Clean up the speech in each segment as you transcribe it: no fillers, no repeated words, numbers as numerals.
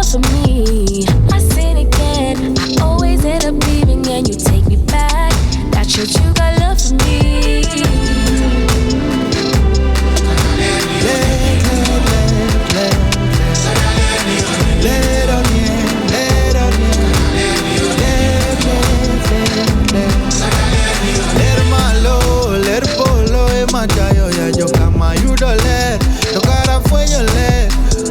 love for me. I sin again, I always end up leaving and you take me back. That shows you got love for me. Matayo ya yo kama yudole Tokara fwenyo le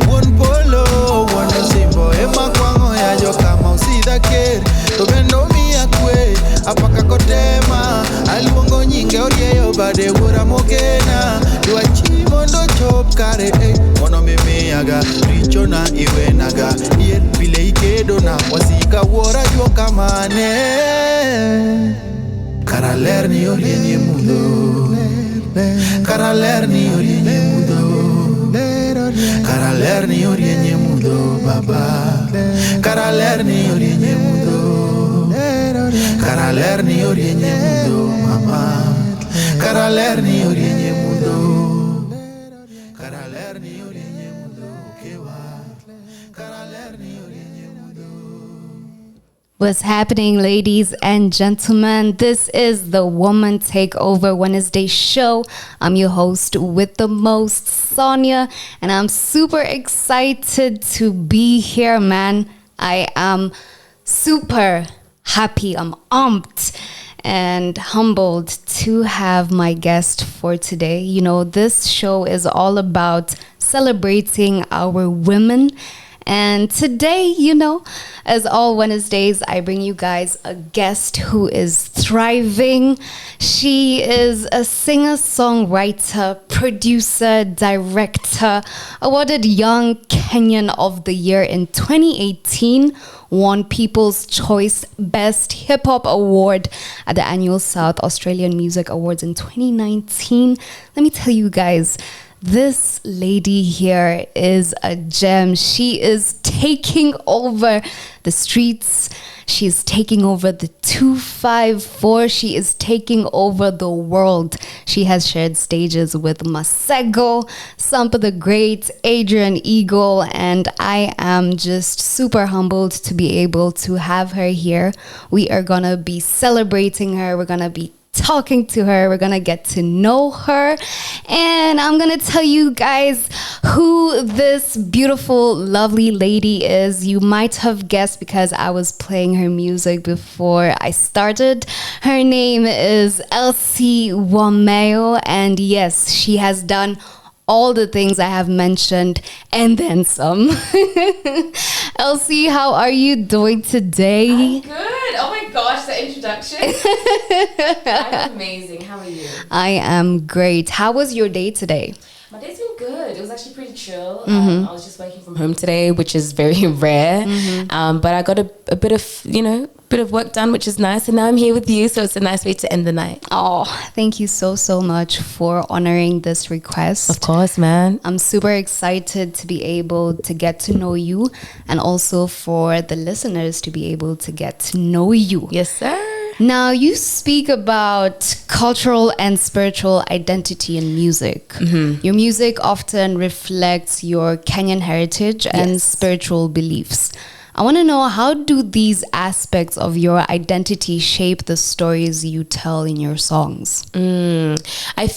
One polo One simbo Ema kwango ya yo kama usida kere Tobendo miya kwe Apaka kotema Aluongo nyinge orieyo bade wura mogena Dua chimo ndo chop kare Mono mimi aga Richo na iwe naga Yen pile ikedo na Wasika wora yo kamane Kara lerni orienye mudo Kara lerni orienye mudo Kara lerni orienye mudo baba Kara lerni orienye mudo Kara lerni orienye mudo mama Kara lerni orienye mudo Kara lerni orienye mudo kewa Kara lerni orienye mudo. What's happening, ladies and gentlemen? This is the Woman Takeover Wednesday show. I'm your host with the most, Sonia, and I'm super excited to be here, man. I am super happy. I'm amped and humbled to have my guest for today. You know, this show is all about celebrating our women. And today, you know, as all Wednesdays, I bring you guys a guest who is thriving. She is a singer-songwriter, producer, director, awarded Young Kenyan of the Year in 2018, won People's Choice Best Hip Hop Award at the annual South Australian Music Awards in 2019. Let me tell you guys, this lady here is a gem. She is taking over the streets. She is taking over the 254. She is taking over the world. She has shared stages with Masego, Sampa the Great, Adrian Eagle, and I am just super humbled to be able to have her here. We are gonna be celebrating her. We're gonna be talking to her. We're gonna get to know her, and I'm gonna tell you guys who this beautiful, lovely lady is. You might have guessed because I was playing her music before I started. Her name is Elsa Wameyo, and yes, she has done all the things I have mentioned and then some. Elsie, how are you doing today? I'm good. Oh my gosh, the introduction. I'm amazing. How are you? I am great. How was your day today? My day's been good. It was actually pretty chill. I was just working from home today, which is very rare. But I got a bit of work done, which is nice. And now I'm here with you, so it's a nice way to end the night. Oh, thank you so much for honoring this request. Of course, man. I'm super excited to be able to get to know you, and also for the listeners to be able to get to know you. Yes, sir. Now, you speak about cultural and spiritual identity in music. Your music often reflects your Kenyan heritage and spiritual beliefs. I want to know, how do these aspects of your identity shape the stories you tell in your songs? I'm a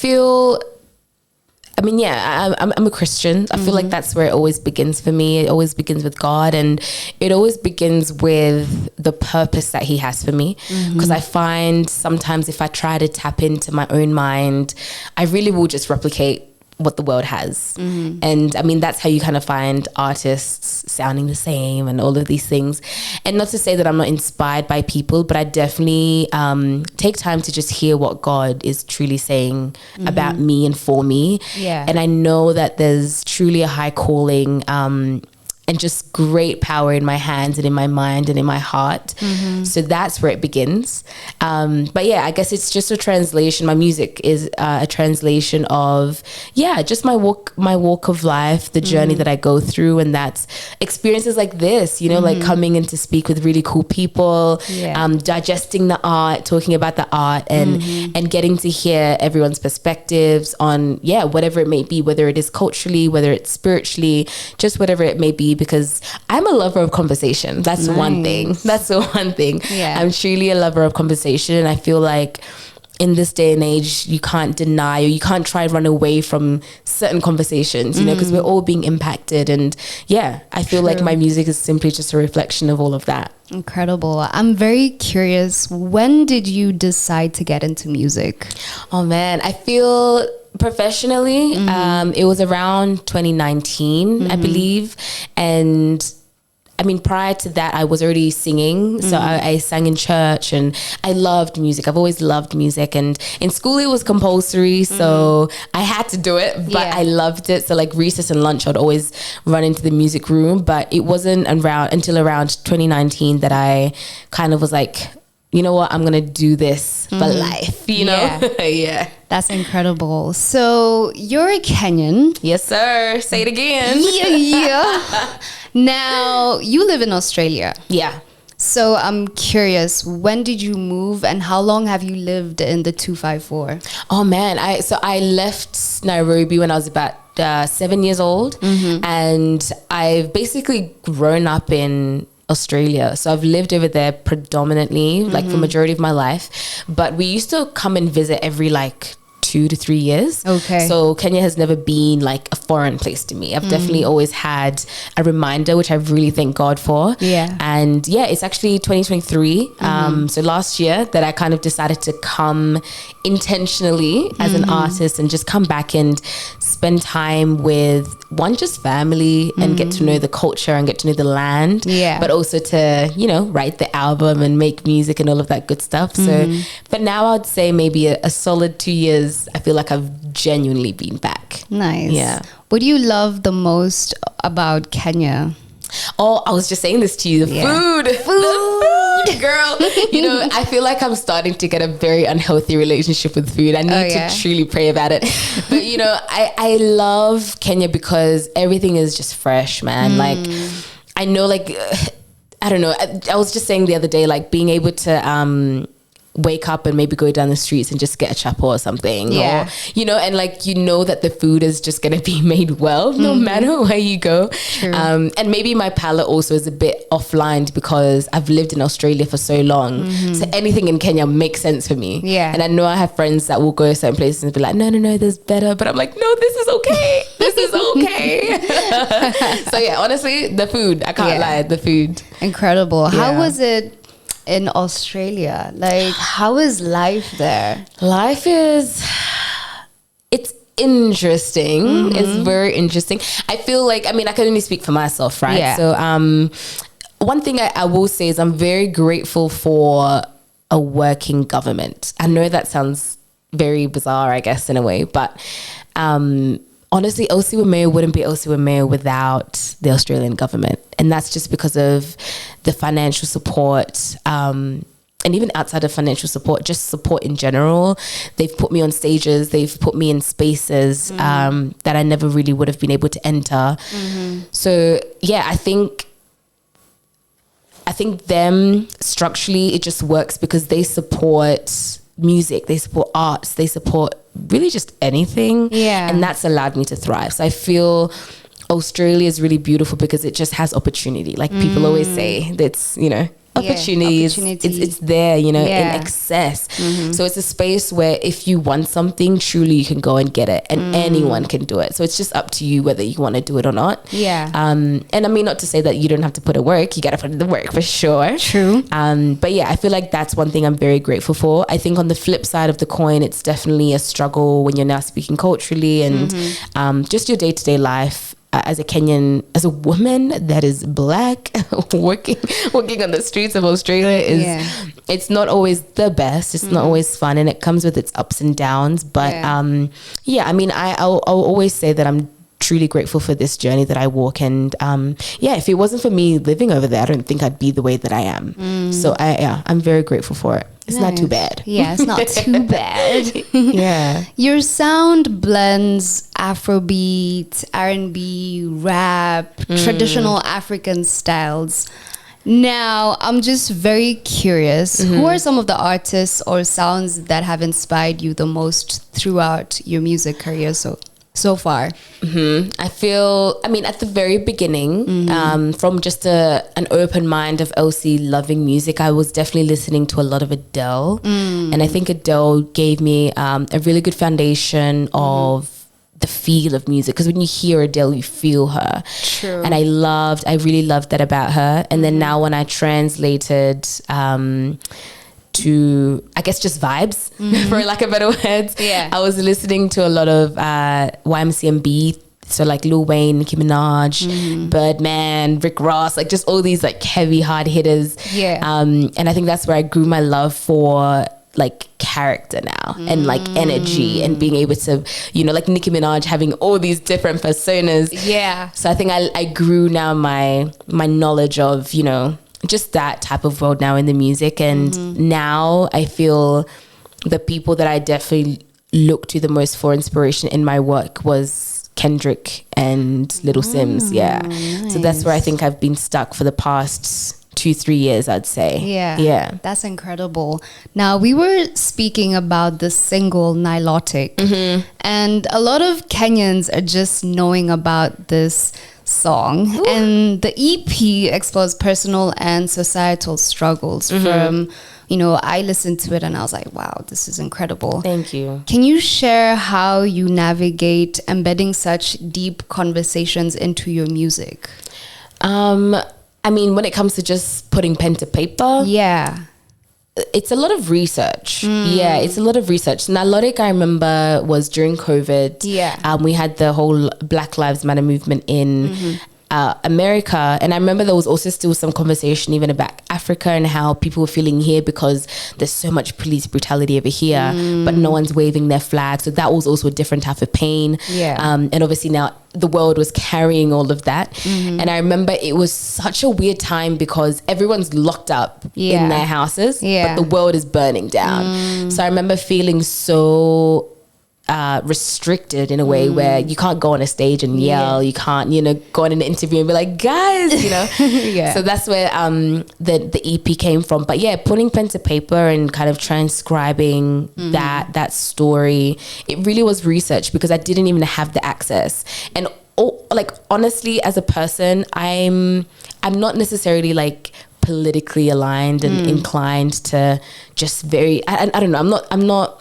Christian. I feel like that's where it always begins for me. It always begins with God, and it always begins with the purpose that he has for me. Because I find sometimes if I try to tap into my own mind, I really will just replicate what the world has. And I mean, that's how you kind of find artists sounding the same and all of these things. And not to say that I'm not inspired by people, but I definitely take time to just hear what God is truly saying about me and for me. And I know that there's truly a high calling and just great power in my hands and in my mind and in my heart. So that's where it begins. But yeah, I guess it's just a translation. My music is a translation of, just my walk of life, the journey that I go through. And that's experiences like this, you know, like coming in to speak with really cool people, digesting the art, talking about the art, and getting to hear everyone's perspectives on, whatever it may be, whether it is culturally, whether it's spiritually, just whatever it may be R&B because I'm a lover of conversation. That's one thing. That's the one thing. Yeah. I'm truly a lover of conversation, and I feel like in this day and age, you can't deny or you can't try and run away from certain conversations, you know, because we're all being impacted. And yeah, I feel like my music is simply just a reflection of all of that. Incredible. I'm very curious. When did you decide to get into music? Oh man, I feel professionally, it was around 2019, I believe. And I mean, prior to that, I was already singing. So I sang in church and I loved music. I've always loved music. And in school, it was compulsory. So I had to do it, but I loved it. So like recess and lunch, I'd always run into the music room. But it wasn't until around 2019 that I kind of was like, you know what, I'm going to do this for life, you know? Yeah. That's incredible. So you're a Kenyan. Yes, sir. Say it again. Yeah. Now, you live in Australia. Yeah. So I'm curious, when did you move and how long have you lived in the 254? Oh man, I left Nairobi when I was about 7 years old, and I've basically grown up in Australia. So I've lived over there predominantly, like for majority of my life. But we used to come and visit every like 2 to 3 years. Okay. So Kenya has never been like a foreign place to me. I've definitely always had a reminder, which I really thank God for. Yeah. And yeah, it's actually 2023. So last year that I kind of decided to come intentionally as an artist and just come back and spend time with just family and get to know the culture and get to know the land. Yeah. But also to, you know, write the album and make music and all of that good stuff. So for now, I'd say maybe a solid 2 years, I feel like I've genuinely been back. Nice. Yeah. What do you love the most about Kenya? Oh, I was just saying this to you. The food. The food, girl. You know, I feel like I'm starting to get a very unhealthy relationship with food. I need to truly pray about it. But, you know, I love Kenya because everything is just fresh, man. Like, I know, like, I don't know. I was just saying the other day, like, being able to wake up and maybe go down the streets and just get a chapo or something, or you know, and like, you know that the food is just going to be made well no matter where you go. And maybe my palate also is a bit offlined because I've lived in Australia for so long, so anything in Kenya makes sense for me. And I know I have friends that will go to certain places and be like, no, there's better, but I'm like, no, this is okay. This is okay. So yeah, honestly, the food, I can't lie, the food. Incredible. How was it in Australia? Like, how is life there? Life is, it's interesting. It's very interesting. I feel like, I mean, I can only speak for myself, right? So one thing I will say is I'm very grateful for a working government. I know that sounds very bizarre, I guess, in a way, but honestly, Elsa Wameyo wouldn't be Elsa Wameyo without the Australian government. And that's just because of the financial support, and even outside of financial support, just support in general. They've put me on stages, they've put me in spaces that I never really would have been able to enter. So yeah, I think them structurally, it just works because they support music, they support arts, they support really just anything. And that's allowed me to thrive. So I feel Australia is really beautiful because it just has opportunity. Like people always say, that's, you know, opportunities. It's there, you know, in excess. So it's a space where if you want something, truly you can go and get it, and anyone can do it. So it's just up to you whether you want to do it or not. And I mean, not to say that you don't have to put in work. You got to put in the work for sure. True. But yeah, I feel like that's one thing I'm very grateful for. I think on the flip side of the coin, it's definitely a struggle when you're now speaking culturally and just your day-to-day life. As a Kenyan, as a woman that is black, working on the streets of Australia it's not always the best. It's not always fun, and it comes with its ups and downs. But I mean, I'll always say that I'm truly grateful for this journey that I walk. And if it wasn't for me living over there, I don't think I'd be the way that I am. So I'm very grateful for it. It's not too bad. Yeah, it's not too bad. Yeah. Your sound blends Afrobeat, R&B, rap, traditional African styles. Now, I'm just very curious. Who are some of the artists or sounds that have inspired you the most throughout your music career? So, so far? I feel, I mean, at the very beginning, from just an open mind of Elsie loving music, I was definitely listening to a lot of Adele. And I think Adele gave me a really good foundation of the feel of music, because when you hear Adele, you feel her. True. And I really loved that about her. And then now when I translated to, I guess, just vibes, for lack of better words. Yeah. I was listening to a lot of YMCMB, so like Lil Wayne, Nicki Minaj, Birdman, Rick Ross, like just all these like heavy hard hitters. Yeah. And I think that's where I grew my love for like character now and like energy and being able to, you know, like Nicki Minaj having all these different personas. Yeah. So I think I grew now my knowledge of, you know, just that type of world now in the music. And now I feel the people that I definitely look to the most for inspiration in my work was Kendrick and Little Sims. Yeah. Nice. So that's where I think I've been stuck for the past 2-3 years, I'd say. Yeah. That's incredible. Now, we were speaking about the single Nilotic, and a lot of Kenyans are just knowing about this song. Ooh. And the EP explores personal and societal struggles from, you know, I listened to it and I was like, wow, this is incredible. Thank you. Can you share how you navigate embedding such deep conversations into your music? I mean, when it comes to just putting pen to paper, it's a lot of research. Yeah, it's a lot of research. Nilotic, I remember, was during COVID. Yeah. We had the whole Black Lives Matter movement in America. And I remember there was also still some conversation even about Africa and how people were feeling here because there's so much police brutality over here, but no one's waving their flag. So that was also a different type of pain. Yeah. And obviously now the world was carrying all of that. And I remember it was such a weird time because everyone's locked up in their houses, but the world is burning down. So I remember feeling so restricted in a way where you can't go on a stage and yell, you can't, you know, go on an interview and be like, guys, you know. So that's where the EP came from. But yeah, putting pen to paper and kind of transcribing that story, it really was research because I didn't even have the access. And like honestly, as a person, I'm not necessarily like politically aligned and inclined to just very I don't know, I'm not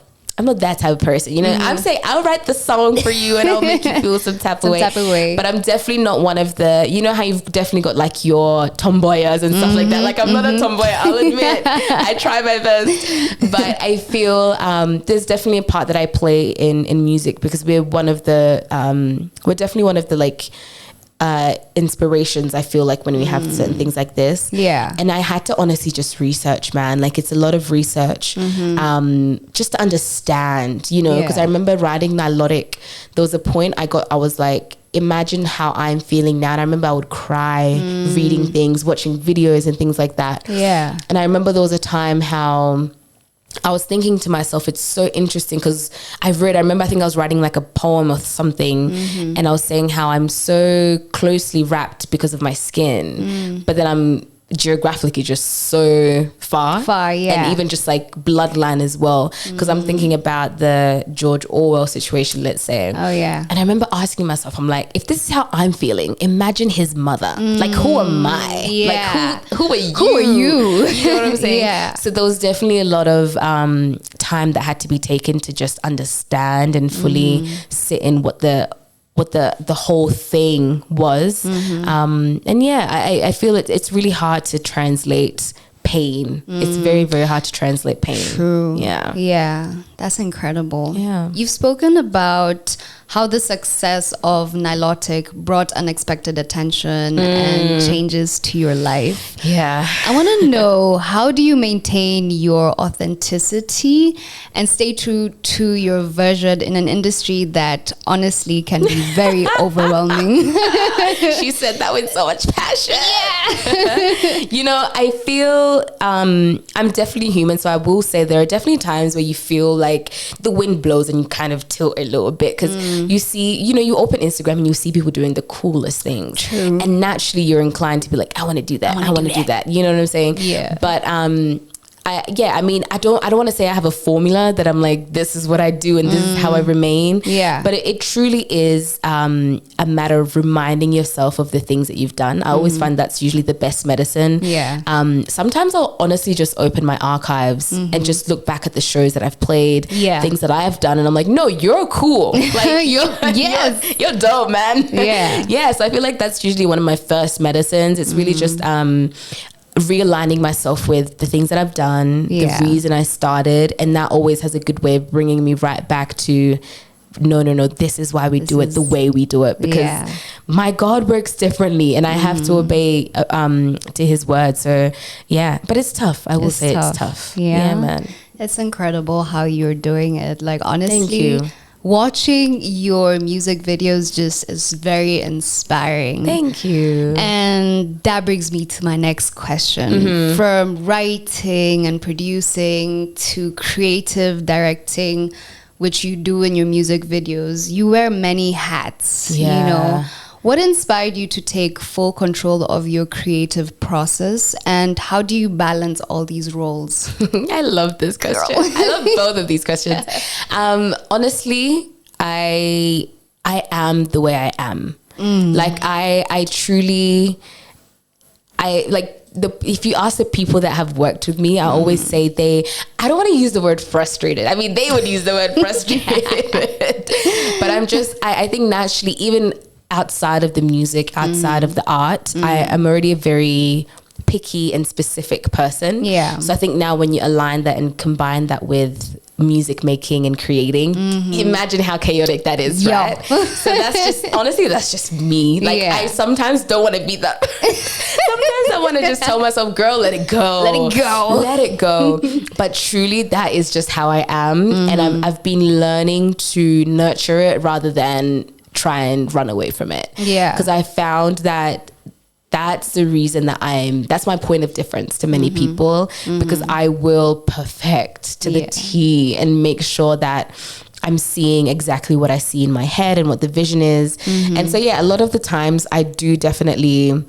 that type of person, you know. I'm saying I'll write the song for you and I'll make you feel some type of way. But I'm definitely not one of the, you know how you've definitely got like your tomboyas and stuff like that. Like I'm not a tomboy, I'll admit. I try my best. But I feel there's definitely a part that I play in music because we're definitely one of the like inspirations, I feel like, when we have certain things like this. Yeah. And I had to honestly just research, man. Like it's a lot of research just to understand, you know, because I remember writing Nilotic. There was a point I was like, imagine how I'm feeling now. And I remember I would cry reading things, watching videos and things like that. Yeah. And I remember there was a time how I was thinking to myself, it's so interesting because I think I was writing like a poem or something and I was saying how I'm so closely wrapped because of my skin, but then I'm geographically just so far, and even just like bloodline as well, because I'm thinking about the George Orwell situation, let's say. And I remember asking myself, I'm like, if this is how I'm feeling, imagine his mother. Like, who am I? Like, who are you? You know what I'm saying? So there was definitely a lot of time that had to be taken to just understand and fully sit in what the whole thing was. And yeah, I feel it's really hard to translate pain. It's very, very hard to translate pain. True. Yeah, that's incredible. Yeah, you've spoken about how the success of Nilotic brought unexpected attention and changes to your life. Yeah. I want to know, how do you maintain your authenticity and stay true to your version in an industry that honestly can be very overwhelming? She said that with so much passion. Yeah. You know, I feel I'm definitely human, so I will say there are definitely times where you feel like the wind blows and you kind of tilt a little bit because you see, you know, you open Instagram and you see people doing the coolest things. True. And naturally you're inclined to be like, I want to do that. I want to do that. You know what I'm saying? Yeah. But I mean, I don't want to say I have a formula that I'm like, this is what I do and this is how I remain. Yeah. But it truly is a matter of reminding yourself of the things that you've done. I always find that's usually the best medicine. Yeah. Sometimes I'll honestly just open my archives and just look back at the shows that I've played, things that I've done, and I'm like, no, you're cool. Like you're dope, man. Yeah. Yeah. So I feel like that's usually one of my first medicines. It's really just realigning myself with the things that I've done, the reason I started, and that always has a good way of bringing me right back to no, this is why we do it the way we do it, because my God works differently and I have to obey to his word. So yeah, but it's tough. I will say it's tough. Yeah, man. It's incredible how you're doing it. Like, honestly, thank you. Watching your music videos just is very inspiring. Thank you. And that brings me to my next question. From writing and producing to creative directing, which you do in your music videos, you wear many hats. You know, what inspired you to take full control of your creative process, and how do you balance all these roles? I love this question. I love both of these questions. Honestly, I am the way I am. Like I truly, if you ask the people that have worked with me, I always say I don't want to use the word frustrated. I mean, they would use the word frustrated, but I think naturally, even outside of the music, outside of the art, I am already a very picky and specific person. Yeah. So I think now when you align that and combine that with music making and creating, imagine how chaotic that is, right? So that's just me. Like I sometimes don't want to be that. Sometimes I want to just tell myself, girl, let it go. Let it go. But truly that is just how I am. And I've been learning to nurture it rather than try and run away from it. Yeah. Because I found that that's the reason that's my point of difference to many people, because I will perfect to the T and make sure that I'm seeing exactly what I see in my head and what the vision is. And so, a lot of the times I definitely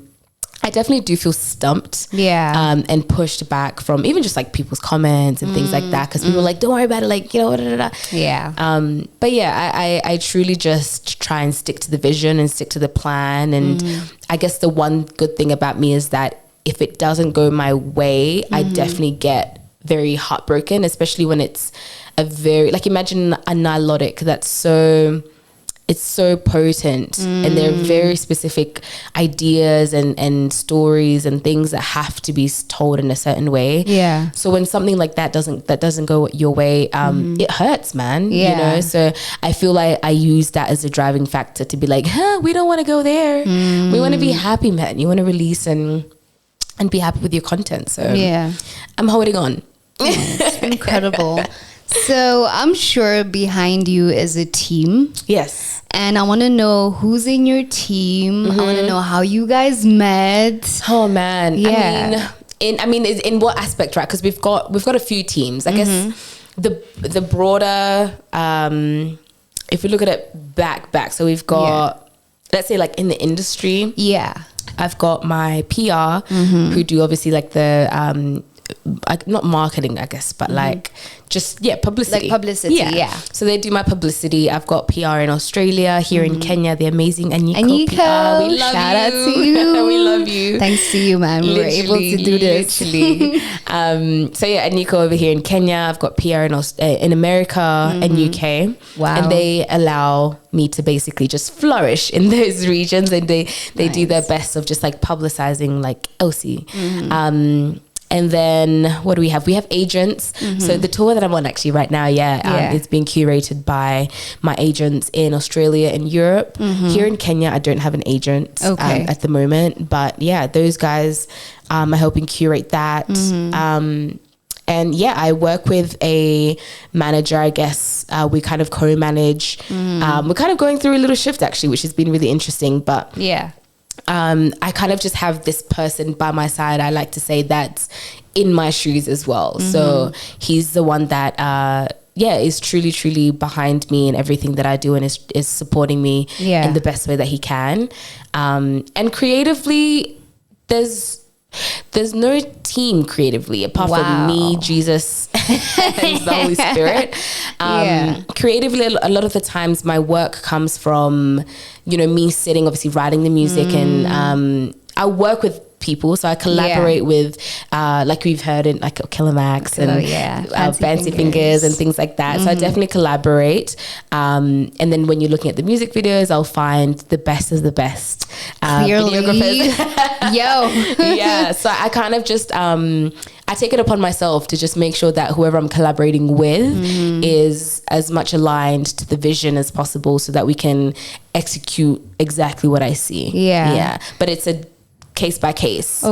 do feel stumped and pushed back from even just like people's comments and things like that, because people are like, don't worry about it, like, you know, but I truly just try and stick to the vision and stick to the plan. And I guess the one good thing about me is that if it doesn't go my way, I definitely get very heartbroken, especially when it's a very, like, imagine a nilotic that's it's so potent and there are very specific ideas and stories and things that have to be told in a certain way. Yeah. So when something like that doesn't go your way, it hurts, man. Yeah. You know, so I feel like I use that as a driving factor to be like, we don't want to go there. We want to be happy, man. You want to release and be happy with your content. So I'm holding on. It's incredible. So I'm sure behind you is a team. Yes. And I want to know who's in your team. I want to know how you guys met. Oh man. Yeah. I mean, in what aspect, right? Because we've got a few teams. I guess the broader, if we look at it back. So we've got, let's say, like in the industry. Yeah. I've got my PR who do obviously like the not marketing, I guess, but like just publicity. Like publicity, So they do my publicity. I've got PR in Australia, here in Kenya, the amazing Anyiko PR. We love Shout out to you. We love you. Thanks to you, man. We were able to do this. Literally. So Anyiko over here in Kenya. I've got PR in America and UK. Wow. And they allow me to basically just flourish in those regions, and they do their best of just like publicizing like Elsie. And then what do we have? We have agents. So the tour that I'm on actually right now, it's being curated by my agents in Australia and Europe. Here in Kenya, I don't have an agent at the moment. But those guys are helping curate that. And I work with a manager, I guess. We kind of co-manage. We're kind of going through a little shift actually, which has been really interesting. But I kind of just have this person by my side, I like to say, that's in my shoes as well. So he's the one that is truly behind me and everything that I do, and is supporting me in the best way that he can. And creatively, there's there's no team creatively apart from me, Jesus, and the Holy Spirit. Creatively, a lot of the times my work comes from, you know, me sitting, obviously writing the music, and I work with people, so I collaborate with like we've heard in like Killer Max and Fancy Fingers and things like that. So I definitely collaborate, and then when you're looking at the music videos, I'll find the best of the best videographers. So I kind of just I take it upon myself to just make sure that whoever I'm collaborating with is as much aligned to the vision as possible, so that we can execute exactly what I see. But it's a case by case.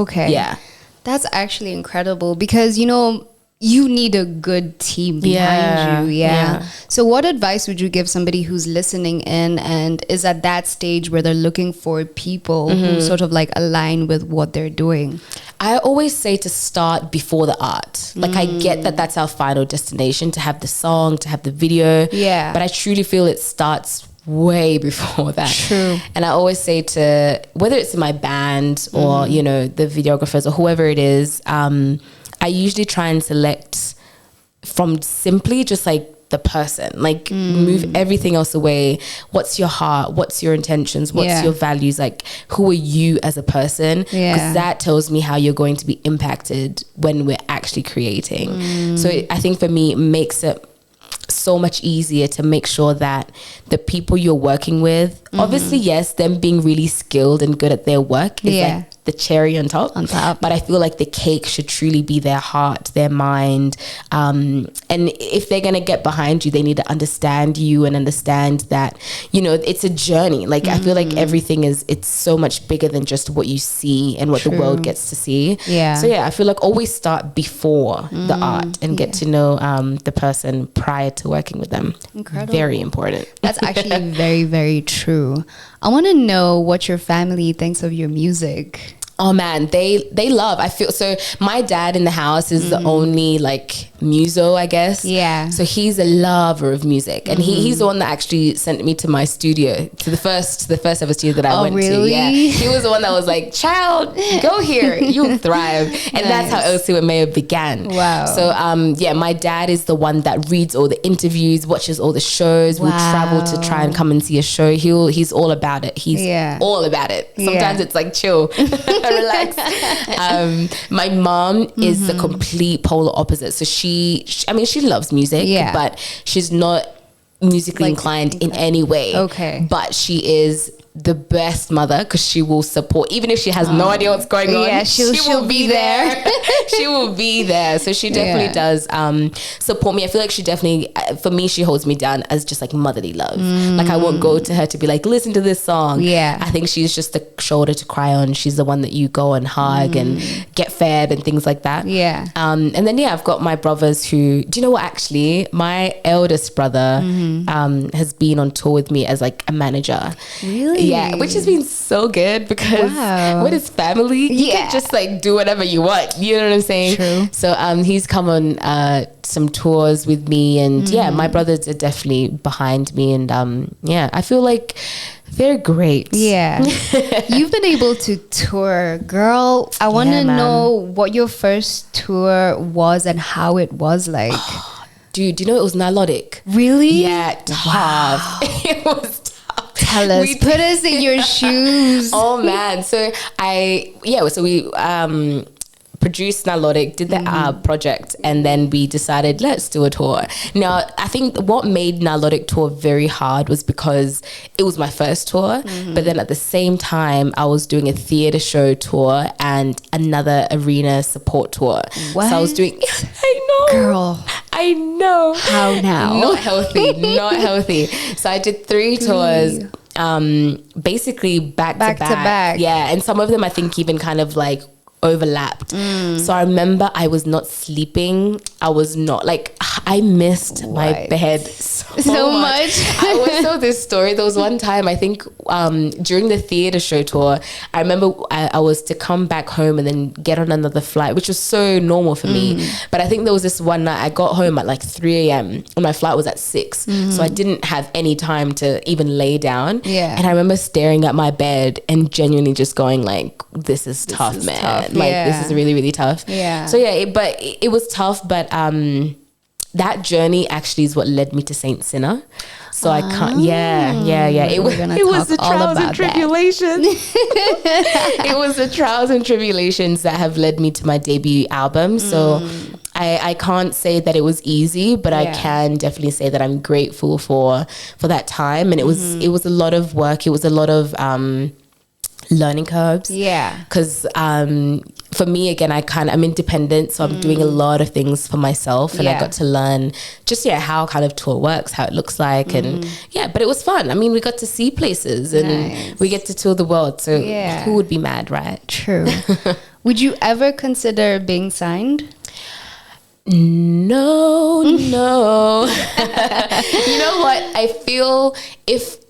That's actually incredible, because you know you need a good team behind you. So what advice would you give somebody who's listening in and is at that stage where they're looking for people who sort of like align with what they're doing? I always say to start before the art. Like I get that that's our final destination, to have the song, to have the video, but I truly feel it starts way before that. True. And I always say to, whether it's in my band or you know the videographers or whoever it is, I usually try and select from simply just like the person, like move everything else away. What's your heart? What's your intentions? What's your values? Like, who are you as a person? Because that tells me how you're going to be impacted when we're actually creating. So I think for me, it makes it so much easier to make sure that the people you're working with, obviously, yes, them being really skilled and good at their work is like the cherry on top. But I feel like the cake should truly be their heart, their mind. And if they're going to get behind you, they need to understand you and understand that, you know, it's a journey. Like, I feel like everything it's so much bigger than just what you see and what the world gets to see. So I feel like always start before the art and get to know the person prior to working with them. Incredible. Very important. That's actually very, very true. I want to know what your family thinks of your music. Oh man, they love. I feel so. My dad in the house is the only like muso, I guess. So he's a lover of music, and he's the one that actually sent me to my studio, to the first ever studio that I went to. He was the one that was like, "Child, go here, you'll thrive." And that's how Elsa Wameyo began. So my dad is the one that reads all the interviews, watches all the shows. We'll travel to try and come and see a show. He's all about it. He's all about it. Sometimes it's like chill. Relax. My mom is the complete polar opposite. So she loves music, but she's not musically inclined in any way. But she is the best mother, because she will support, even if she has no idea what's going on. She'll be there. She will be there. So she definitely does support me. I feel like she definitely, for me, she holds me down as just like motherly love. Like I won't go to her to be like, listen to this song. I think she's just the shoulder to cry on. She's the one that you go and hug and get fed and things like that. And then I've got my brothers who, do you know what, actually my eldest brother has been on tour with me as like a manager. Really? Yeah, which has been so good, because with his family, you can just like do whatever you want. You know what I'm saying? True. So he's come on some tours with me, and my brothers are definitely behind me, and I feel like they're great. You've been able to tour, girl. I want to know what your first tour was and how it was like. Dude, do you know it was Nilotic? Really? Yeah, tough. It was tough. Tell us, put us in your shoes. Oh man, so we produced Nilotic, did the project, and then we decided, let's do a tour. Now, I think what made Nilotic tour very hard was because it was my first tour, but then at the same time, I was doing a theatre show tour and another arena support tour. What? So I was doing, I know. Girl. I know. How now? Not healthy, not healthy. So I did 3 tours, basically back to back. Yeah, and some of them I think even kind of like overlapped. So I remember I was not sleeping. I was not like, I missed my bed so much. I always tell this story. There was one time, I think during the theatre show tour, I remember I was to come back home and then get on another flight, which was so normal for me. But I think there was this one night I got home at like 3 a.m. and my flight was at 6. So I didn't have any time to even lay down. And I remember staring at my bed and genuinely just going like, this is tough, man. shit, like this is really, really tough. Yeah. So yeah, it was tough, but that journey actually is what led me to Saint Sinner. So I can't, yeah. It was the trials and tribulations. It was the trials and tribulations that have led me to my debut album. So I can't say that it was easy, but I can definitely say that I'm grateful for that time. And it was a lot of work. It was a lot of learning curves. Yeah. Because for me, again, I'm independent, so I'm doing a lot of things for myself, and I got to learn just how kind of tour works, how it looks like, and but it was fun. I mean, we got to see places, and we get to tour the world. So who would be mad, right? True. Would you ever consider being signed? No. You know what? I feel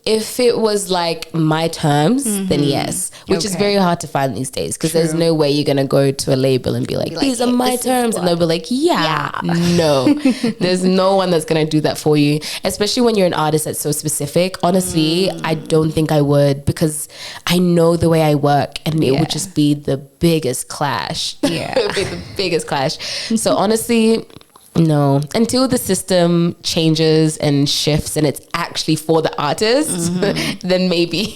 if it was like my terms, then yes, which is very hard to find these days, because there's no way you're gonna go to a label and be like, these are my terms, and they'll be like, no. There's no one that's gonna do that for you, especially when you're an artist that's so specific. Honestly, I don't think I would, because I know the way I work, and it would just be the biggest clash. It would be the biggest clash. So honestly, no, until the system changes and shifts and it's actually for the artist, then maybe.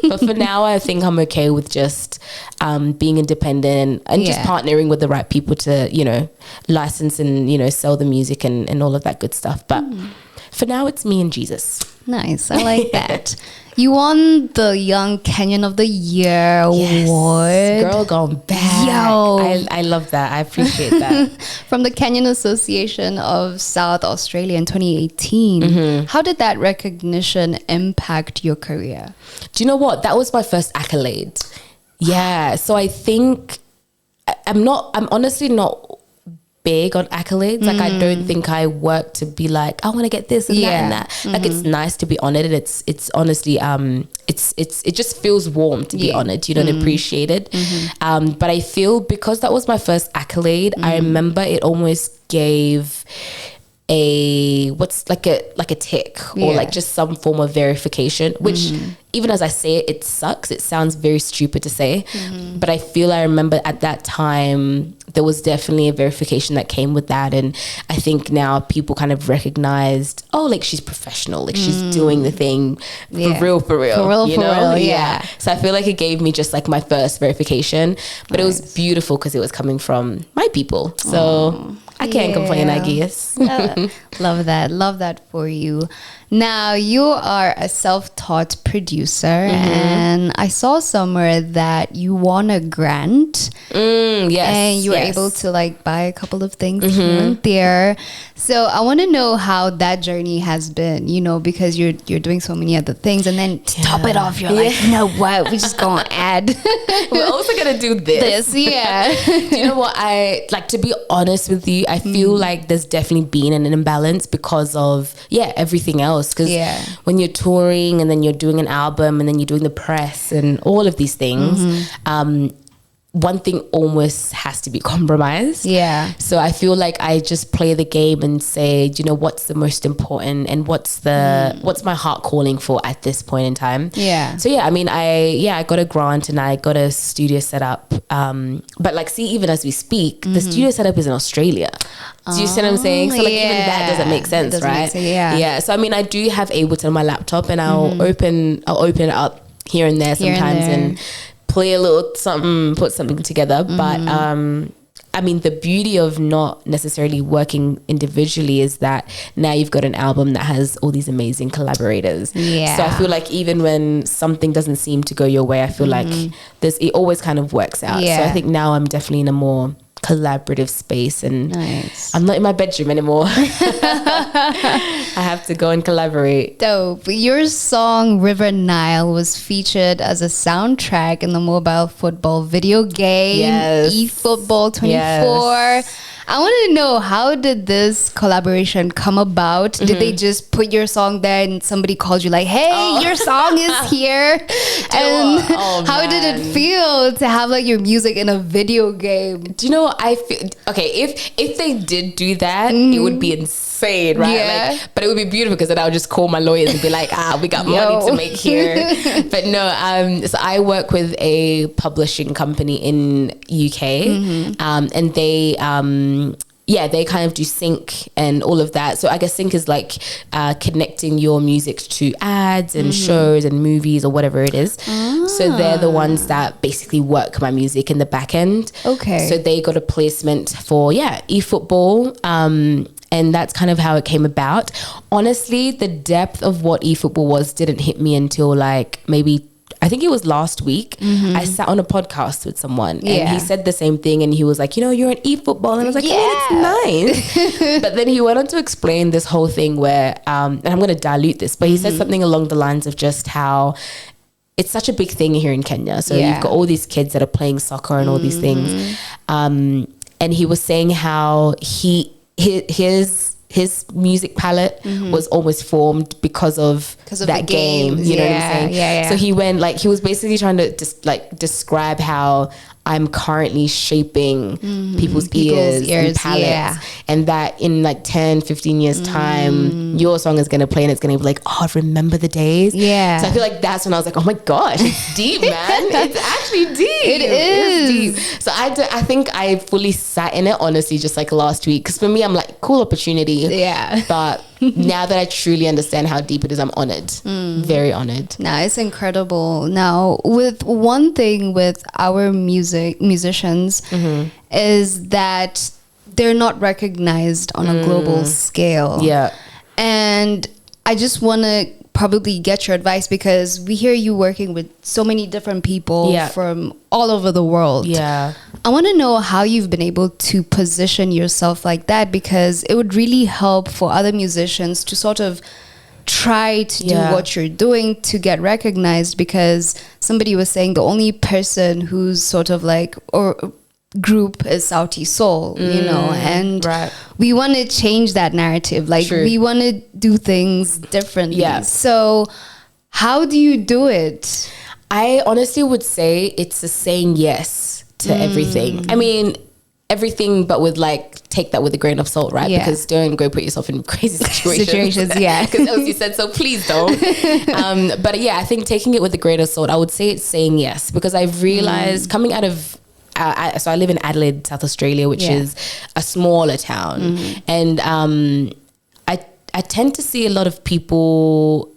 But for now, I think I'm okay with just being independent and just partnering with the right people to, license and, sell the music and all of that good stuff. But for now, it's me and Jesus. Nice. I like that. You won the Young Kenyan of the Year award. Girl gone back. Yo. I love that. I appreciate that. From the Kenyan Association of South Australia in 2018. How did that recognition impact your career? Do you know what? That was my first accolade. Yeah. So I think I'm honestly not big on accolades. Like, I don't think I work to be like, I want to get this and that and that. Like, it's nice to be honored, and it's honestly it just feels warm to be honored, and appreciated. But I feel, because that was my first accolade, I remember it almost gave a tick, or like just some form of verification, which even as I say it sucks. It sounds very stupid to say, but I feel I remember at that time there was definitely a verification that came with that. And I think now people kind of recognized, oh, like, she's professional, like she's doing the thing for real, for real, yeah. So I feel like it gave me just like my first verification, but it was beautiful because it was coming from my people. So I can't complain, I guess. Love that for you. Now, you are a self-taught producer, and I saw somewhere that you won a grant. Yes. And you were able to like buy a couple of things here and there. So I want to know how that journey has been, because you're doing so many other things, and then to top it off, you're like, you know what, we're just gonna add. We're also gonna do this. Do you know what? I like, to be honest with you, I feel like there's definitely been an imbalance because of everything else. Because when you're touring, and then you're doing an album, and then you're doing the press and all of these things, one thing almost has to be compromised. Yeah. So I feel like I just play the game and say, what's the most important, and what's my heart calling for at this point in time. Yeah. So I mean, I got a grant, and I got a studio set up. But like, see, even as we speak, the studio setup is in Australia. Do you see what I'm saying? So like, even that doesn't make sense, right? Yeah. So I mean, I do have Ableton on my laptop, and I'll open it up here and there sometimes and play a little something, put something together. But I mean, the beauty of not necessarily working individually is that now you've got an album that has all these amazing collaborators. Yeah. So I feel like even when something doesn't seem to go your way, I feel like it always kind of works out. Yeah. So I think now I'm definitely in a more collaborative space, and I'm not in my bedroom anymore. I have to go and collaborate. Dope. Your song River Nile was featured as a soundtrack in the mobile football video game eFootball 24. I want to know, how did this collaboration come about? Did they just put your song there and somebody called you like, hey, your song is here? And how did it feel to have like your music in a video game? Do you know what I feel? Okay, if they did do that, it would be insane, right? Yeah. Like, but it would be beautiful because then I would just call my lawyers and be like, we got money to make here. But no, so I work with a publishing company in UK, and they they kind of do sync and all of that. So I guess sync is like connecting your music to ads and shows and movies or whatever it is. So they're the ones that basically work my music in the back end. Okay. So they got a placement for eFootball. And that's kind of how it came about. Honestly, the depth of what eFootball was didn't hit me until like maybe, I think it was last week. I sat on a podcast with someone and he said the same thing, and he was like, you're an eFootball, and I was like, it's nice. But then he went on to explain this whole thing where and I'm going to dilute this, but he said something along the lines of just how it's such a big thing here in Kenya. So you've got all these kids that are playing soccer and all these things, and he was saying how his music palette was almost formed because of that game. You know what I'm saying? Yeah. So he went like, he was basically trying to just like describe how I'm currently shaping people's ears and palettes, and that in like 10, 15 years time, your song is going to play and it's going to be like, remember the days? Yeah. So I feel like that's when I was like, oh my gosh, it's deep, man. It's actually deep. It is. It's deep. So I think I fully sat in it, honestly, just like last week. Because for me, I'm like, cool opportunity. Yeah. But now that I truly understand how deep it is, I'm honored. Very honored. Now, it's incredible. Now, with one thing with our musicians is that they're not recognized on a global scale. Yeah. And I just want to probably get your advice, because we hear you working with so many different people from all over the world. Yeah. I want to know how you've been able to position yourself like that, because it would really help for other musicians to sort of try to do what you're doing to get recognized, because somebody was saying the only person who's sort of like, or group is Sauti Soul, and we want to change that narrative. Like, we want to do things differently. Yeah. So how do you do it? I honestly would say it's a saying yes to everything. I mean, everything, but with like, take that with a grain of salt, right? Yeah. Because don't go put yourself in crazy situations. Because Elsie said so, please don't. But yeah, I think taking it with a grain of salt, I would say it's saying yes, because I've realized coming out of so I live in Adelaide, South Australia, which is a smaller town, and I tend to see a lot of people,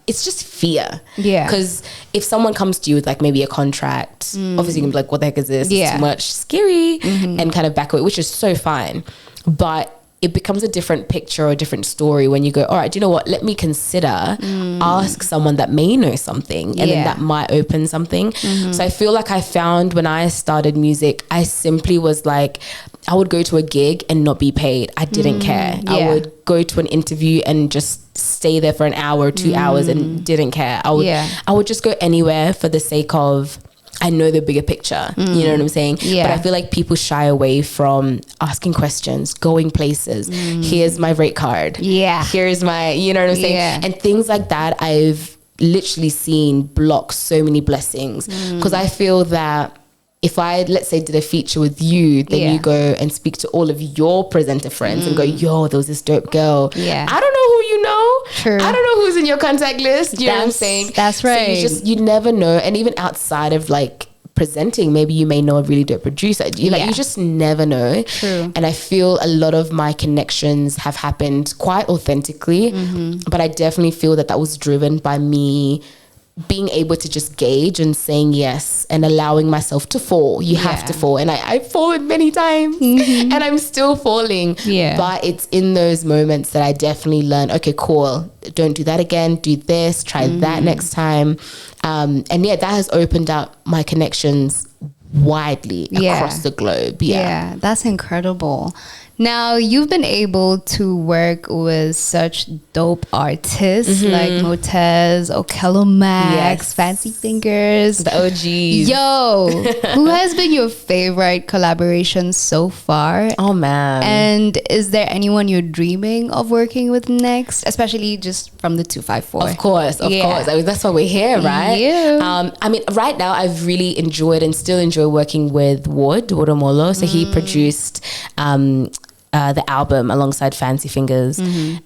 it's just fear. Yeah. Because if someone comes to you with like maybe a contract, obviously you can be like, what the heck is this? It's too much, scary, and kind of back away, which is so fine. But it becomes a different picture or a different story when you go, all right, do you know what? Let me consider, ask someone that may know something, and then that might open something. So I feel like I found when I started music, I simply was like, I would go to a gig and not be paid. I didn't care. I would go to an interview and just stay there for an hour or 2 hours and didn't care. I would just go anywhere for the sake of, I know the bigger picture. You know what I'm saying? Yeah. But I feel like people shy away from asking questions, going places. Here's my rate card. Yeah. Here's my, you know what I'm saying? Yeah. And things like that, I've literally seen block so many blessings. Because I feel that if I, let's say, did a feature with you, then you go and speak to all of your presenter friends and go, yo, there was this dope girl. Yeah. I don't know who you know. True. I don't know who's in your contact list. You know what I'm saying? That's right. So you never know. And even outside of like presenting, maybe you may know a really dope producer. You just never know. True. And I feel a lot of my connections have happened quite authentically. But I definitely feel that was driven by me being able to just gauge and saying yes and allowing myself to fall. You have to fall. And I've fallen many times and I'm still falling. Yeah. But it's in those moments that I definitely learn, okay, cool. Don't do that again. Do this. Try that next time. And that has opened up my connections widely across the globe. Yeah. That's incredible. Now, you've been able to work with such dope artists like Motez, Okello Max, Fancy Fingers. The OGs. Yo, who has been your favorite collaboration so far? Oh, man. And is there anyone you're dreaming of working with next? Especially just from the 254. Of course. I mean, that's why we're here, right? Yeah. I mean, right now, I've really enjoyed and still enjoy working with Wodomolo. So he produced the album alongside Fancy Fingers.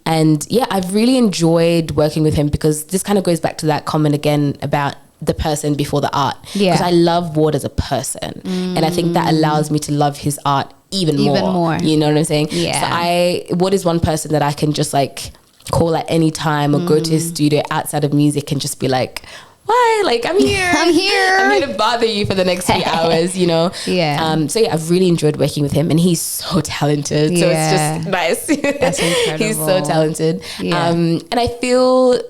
And yeah, I've really enjoyed working with him because this kind of goes back to that comment again about the person before the art. Because I love Ward as a person. And I think that allows me to love his art even more. You know what I'm saying? Yeah. So Ward is one person that I can just like call at any time or go to his studio outside of music and just be like, why? Like, I'm here. I'm here to bother you for the next few hours, you know? Yeah. So yeah, I've really enjoyed working with him and he's so talented. So it's just nice. That's incredible. He's so talented. Yeah. And I feel...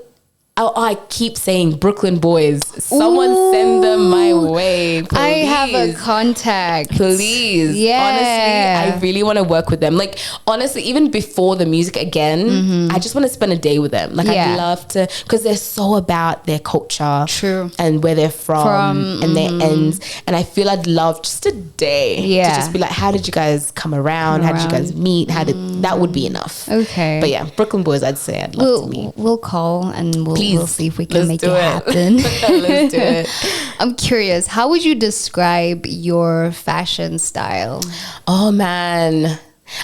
I keep saying Brooklyn boys. Someone send them my way, please. I have a contact. Please. Yeah. Honestly, I really want to work with them. Like, honestly, even before the music again, I just want to spend a day with them. Like, I'd love to, because they're so about their culture. True. And where they're from and their ends. And I feel I'd love just a day to just be like, how did you guys come around? How did you guys meet? That would be enough. Okay. But yeah, Brooklyn boys, I'd say I'd love to meet. We'll call and we'll see if we can make it do it. happen. Let's do it. I'm curious, how would you describe your fashion style? Oh man,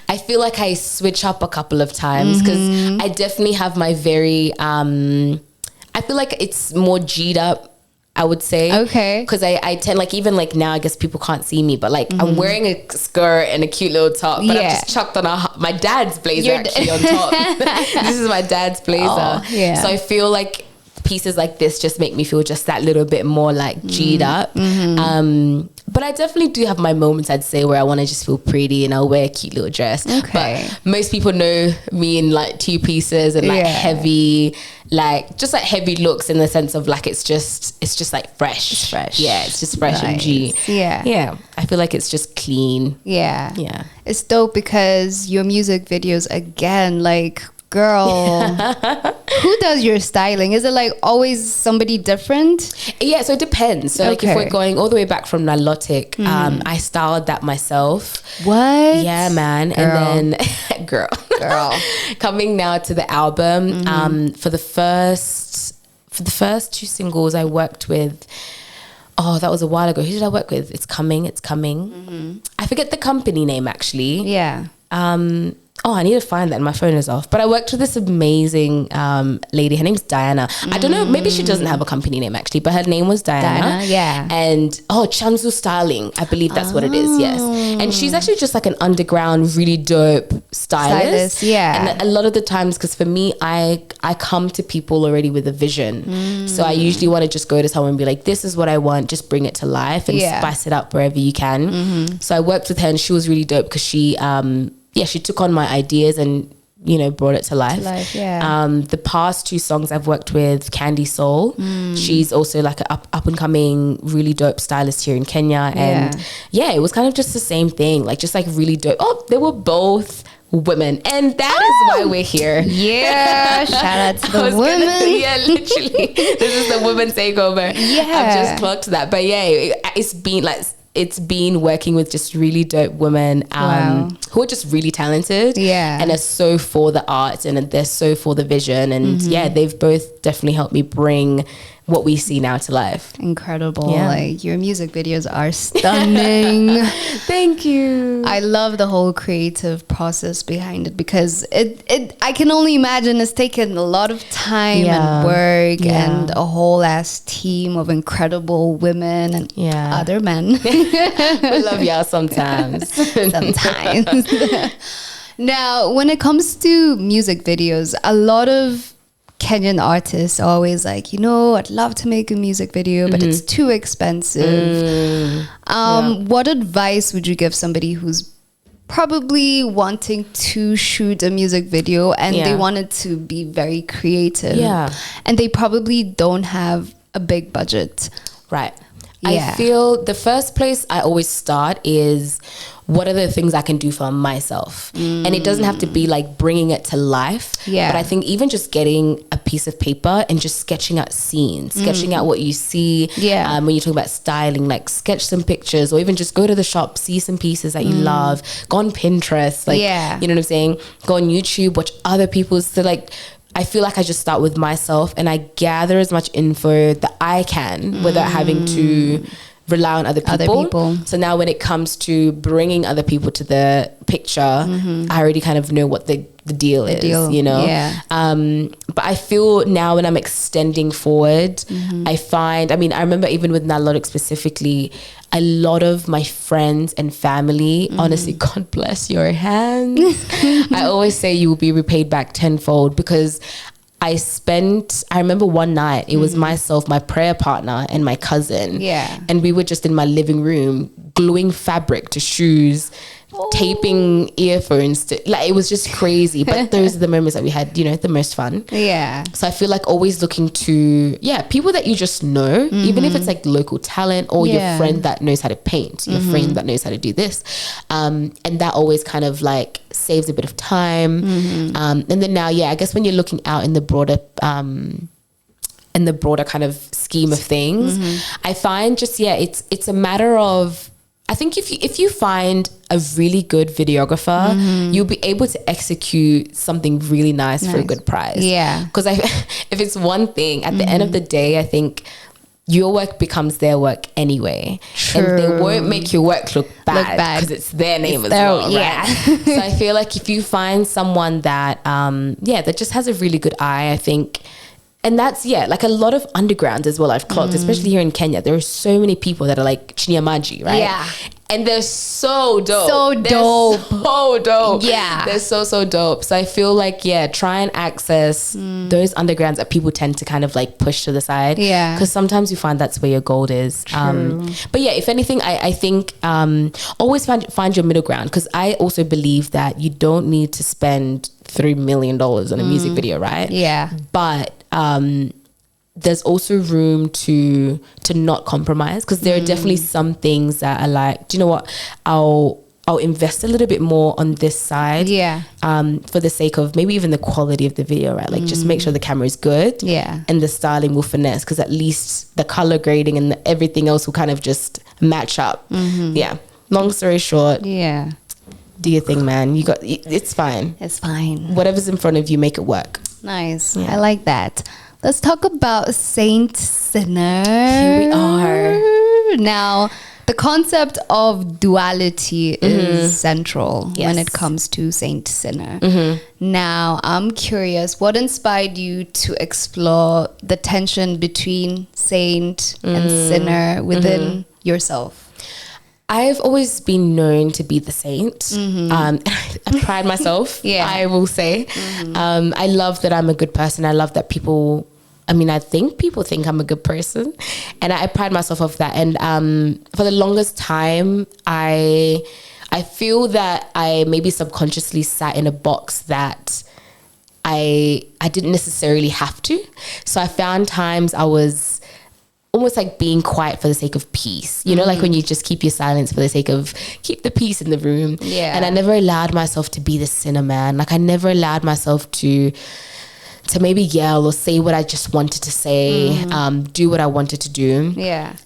I feel like I switch up a couple of times because I definitely have my very I feel like it's more G'd up, I would say. Okay. Because I tend, like, even like now, I guess people can't see me, but like I'm wearing a skirt and a cute little top, but I've just chucked on my dad's blazer actually on top. This is my dad's blazer. Oh, yeah. So I feel like pieces like this just make me feel just that little bit more like G'd up. But I definitely do have my moments, I'd say, where I want to just feel pretty and I'll wear a cute little dress. Okay. But most people know me in like two pieces and like heavy, like just like heavy looks in the sense of like it's just like fresh. It's fresh. Yeah, it's just fresh and G. Yeah. Yeah. I feel like it's just clean. Yeah. Yeah. It's dope because your music videos, again, like, girl, who does your styling? Is it like always somebody different? Yeah, so it depends. So like if we're going all the way back from Nilotic, I styled that myself. What? Yeah, man. Girl. And then girl. Coming now to the album, for the first two singles I worked with, oh, that was a while ago. Who did I work with? It's Coming. I forget the company name actually. Yeah. Oh, I need to find that. My phone is off. But I worked with this amazing lady. Her name's Diana. I don't know. Maybe she doesn't have a company name actually, but her name was Diana. Yeah. And Chanzu Styling. I believe that's what it is. Yes. And she's actually just like an underground, really dope stylist. Yeah. And a lot of the times, because for me, I come to people already with a vision. So I usually want to just go to someone and be like, this is what I want. Just bring it to life and spice it up wherever you can. So I worked with her and she was really dope because she took on my ideas and, you know, brought it to life. The past two songs I've worked with Candy Soul. She's also like an up and coming, really dope stylist here in Kenya. And it was kind of just the same thing, like just like really dope. Oh, they were both women, and that is why we're here. Yeah, shout out to the women. Literally, this is the women takeover. Yeah, I've just clocked that. But yeah, it's been working with just really dope women who are just really talented and are so for the art and they're so for the vision, and they've both definitely helped me bring what we see now to life. Incredible. Like, your music videos are stunning. Thank you. I love the whole creative process behind it because it I can only imagine it's taken a lot of time and work and a whole ass team of incredible women and other men. We love y'all sometimes. Now, when it comes to music videos, a lot of Kenyan artists are always like, you know, I'd love to make a music video, but it's too expensive. What advice would you give somebody who's probably wanting to shoot a music video and they want it to be very creative and they probably don't have a big budget? Right. I feel the first place I always start is what are the things I can do for myself? And it doesn't have to be like bringing it to life. But I think even just getting a piece of paper and just sketching out scenes, sketching out what you see. When you talk about styling, like sketch some pictures, or even just go to the shop, see some pieces that you love, go on Pinterest, like, you know what I'm saying? Go on YouTube, watch other people's. So like, I feel like I just start with myself and I gather as much info that I can without having to rely on other people. So now when it comes to bringing other people to the picture, I already kind of know what the deal is, you know? But I feel now when I'm extending forward, I find, I mean, I remember even with Nilotic specifically, a lot of my friends and family, honestly, God bless your hands. I always say you will be repaid back tenfold, because I remember one night, it was myself, my prayer partner, and my cousin. And we were just in my living room, gluing fabric to shoes, taping earphones to, like, it was just crazy. But those are the moments that we had, you know, the most fun. So I feel like always looking to, people that you just know, even if it's like local talent or your friend that knows how to paint, your friend that knows how to do this. And that always kind of like saves a bit of time. And then now, I guess when you're looking out in the broader kind of scheme of things, I find just, it's a matter of, I think if you find a really good videographer, you'll be able to execute something really nice for a good price. Because if it's one thing, at the end of the day, I think your work becomes their work anyway. And they won't make your work look bad because it's their name as well. Right? So I feel like if you find someone that, that just has a really good eye, I think. And that's, like a lot of underground as well, I've clocked, especially here in Kenya. There are so many people that are like Chinyamaji, right? And they're so dope. So dope. They're so dope. So I feel like, try and access those undergrounds that people tend to kind of like push to the side. Because sometimes you find that's where your gold is. But if anything, I think always find your middle ground. Because I also believe that you don't need to spend $3 million on a music video, right? But there's also room to not compromise, because there are definitely some things that are like, do you know what, I'll invest a little bit more on this side for the sake of maybe even the quality of the video, right? Like just make sure the camera is good and the styling will finesse, because at least the color grading and everything else will kind of just match up. Long story short, do your thing, man. It's fine. Whatever's in front of you, make it work. Nice. I like that. Let's talk about Saint Sinner. Here we are. Now, the concept of duality is central when it comes to Saint Sinner. Now, I'm curious, what inspired you to explore the tension between saint and sinner within yourself? I've always been known to be the saint. I pride myself, I will say. I love that I'm a good person. I love that I think people think I'm a good person. And I pride myself of that. And for the longest time, I feel that I maybe subconsciously sat in a box that I didn't necessarily have to. So I found times I was almost like being quiet for the sake of peace, you know, like when you just keep your silence for the sake of keep the peace in the room. And I never allowed myself to be the sinner, man. Like I never allowed myself to maybe yell or say what I just wanted to say, do what I wanted to do.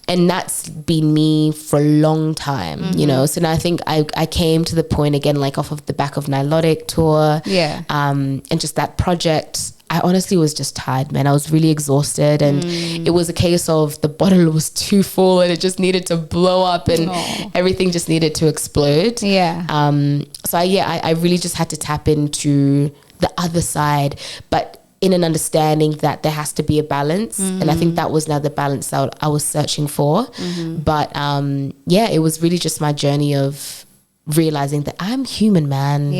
And that's been me for a long time, you know. So now I think I came to the point again, like off of the back of Nilotic tour, and just that project. I honestly was just tired, man. I was really exhausted, and it was a case of the bottle was too full and it just needed to blow up, and everything just needed to explode. So I really just had to tap into the other side, but in an understanding that there has to be a balance. And I think that was now the balance that I was searching for. But it was really just my journey of realizing that I'm human, man.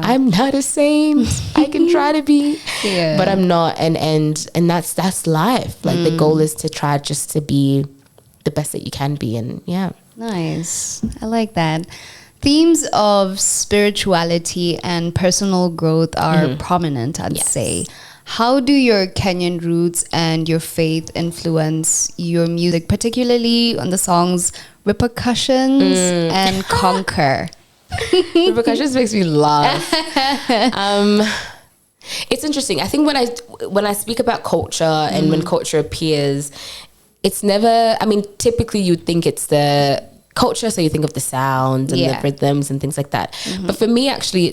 I'm not a saint. I can try to be, but I'm not. And that's life. Like the goal is to try just to be the best that you can be. And nice. I like that. Themes of spirituality and personal growth are prominent, I'd say. how do your Kenyan roots and your faith influence your music, particularly on the songs Repercussions and Conquer? Repercussions makes me laugh. It's interesting. I think when I speak about culture and when culture appears, it's never, I mean, typically you'd think it's the culture, so you think of the sounds and the rhythms and things like that. But for me, actually,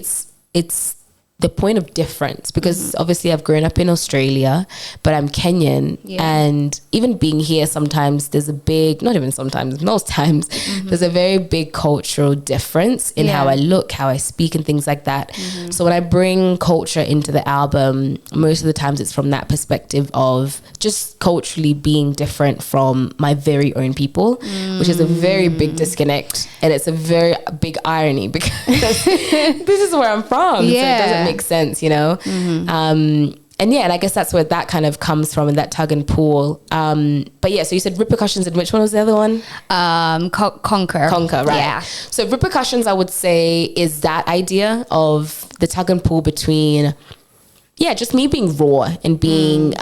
it's the point of difference, because obviously I've grown up in Australia, but I'm Kenyan, and even being here, sometimes there's a big, not even sometimes, most times, there's a very big cultural difference in how I look, how I speak and things like that. So when I bring culture into the album, most of the times it's from that perspective of just culturally being different from my very own people, which is a very big disconnect, and it's a very big irony, because this is where I'm from, so it doesn't make sense, you know. And I guess that's where that kind of comes from, and that tug and pull. But so you said Repercussions, and which one was the other one? Conquer, right? Yeah. So Repercussions, I would say, is that idea of the tug and pull between just me being raw and being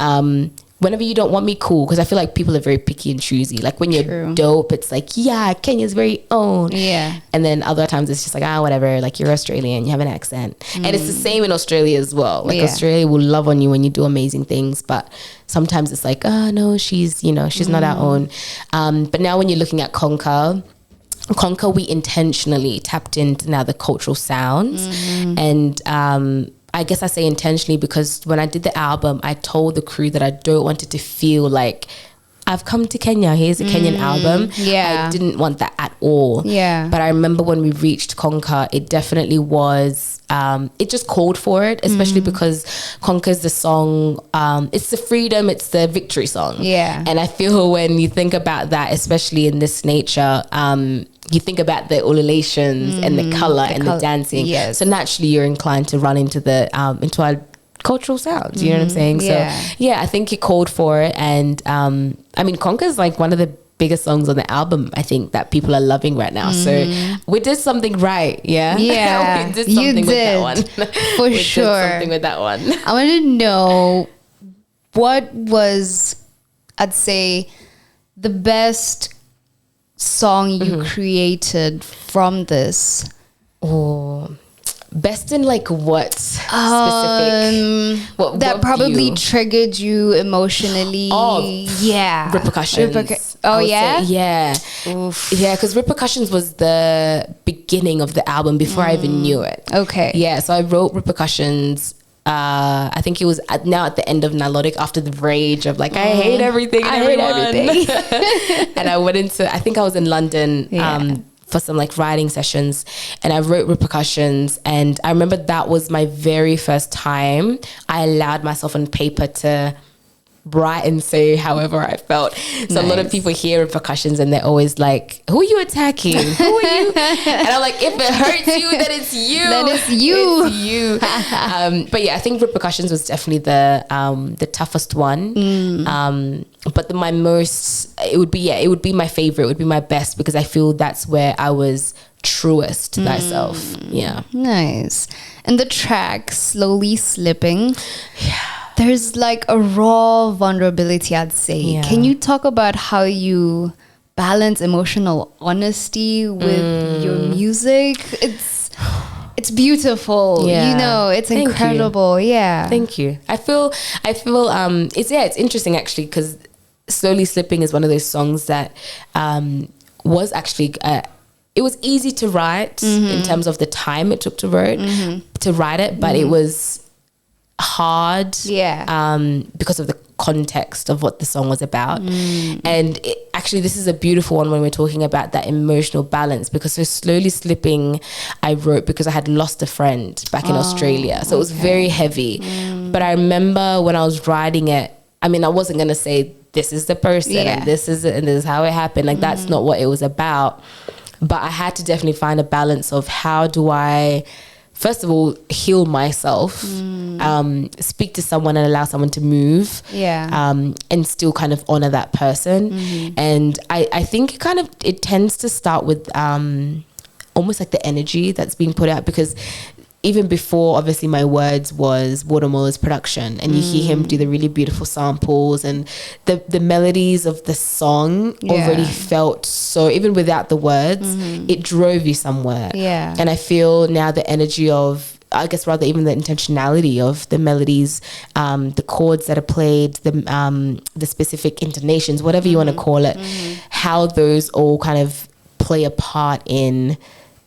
whenever you don't want me, cool, because I feel like people are very picky and choosy. Like when you're dope, it's like, Kenya's very own. Yeah. And then other times it's just like, whatever, like you're Australian, you have an accent. And it's the same in Australia as well. Like Australia will love on you when you do amazing things, but sometimes it's like, no, she's not our own. But now when you're looking at Conquer, we intentionally tapped into now the cultural sounds. And I guess I say intentionally because when I did the album, I told the crew that I don't want it to feel like I've come to Kenya, here's a Kenyan album. I didn't want that at all. But I remember when we reached Conquer, it definitely was, it just called for it, especially because Conquer is the song, it's the freedom, it's the victory song. And I feel when you think about that, especially in this nature, you think about the ululations and the color and the dancing. So naturally you're inclined to run into the into our cultural sounds, you know what I'm saying? So I think it called for it. And I mean, Conquer is like one of the biggest songs on the album, I think, that people are loving right now. So we did something right. We did something with that one. For sure. Did something with that one. I want to know, what was, I'd say, the best song you created from this? Best in like what specific? That probably triggered you emotionally. Repercussions. Because Repercussions was the beginning of the album before I even knew it. So I wrote Repercussions. I think it was now at the end of Nilotic, after the rage of like, I hate everything. I hate everything. And I went into, I think I was in London for some like writing sessions, and I wrote Repercussions. And I remember that was my very first time I allowed myself on paper to write and say however I felt. So a lot of people hear Repercussions and they're always like, who are you attacking? Who are you? And I'm like, if it hurts you, then it's you. Then it's you. It's you. But I think Repercussions was definitely the toughest one. But it would be my favorite, it would be my best, because I feel that's where I was truest to myself. Nice. And the track Slowly Slipping, there's like a raw vulnerability, I'd say. Can you talk about how you balance emotional honesty with your music? It's beautiful. You know, it's incredible. Thank you. I feel it's interesting actually, because Slowly Slipping is one of those songs that was actually it was easy to write in terms of the time it took to write it, but it was hard because of the context of what the song was about. And actually this is a beautiful one when we're talking about that emotional balance, because so Slowly Slipping I wrote because I had lost a friend back in Australia, so it was very heavy. But I remember when I was writing it, I mean, I wasn't going to say this is the person and this is it and this is how it happened, like that's not what it was about. But I had to definitely find a balance of how do I first of all heal myself, speak to someone and allow someone to move, and still kind of honor that person. And I think it tends to start with almost like the energy that's being put out, because even before obviously my words was Watermore's production, and you hear him do the really beautiful samples, and the melodies of the song already felt so, even without the words, it drove you somewhere. And I feel now the energy of, I guess rather even the intentionality of the melodies, the chords that are played, the specific intonations, whatever you want to call it, how those all kind of play a part in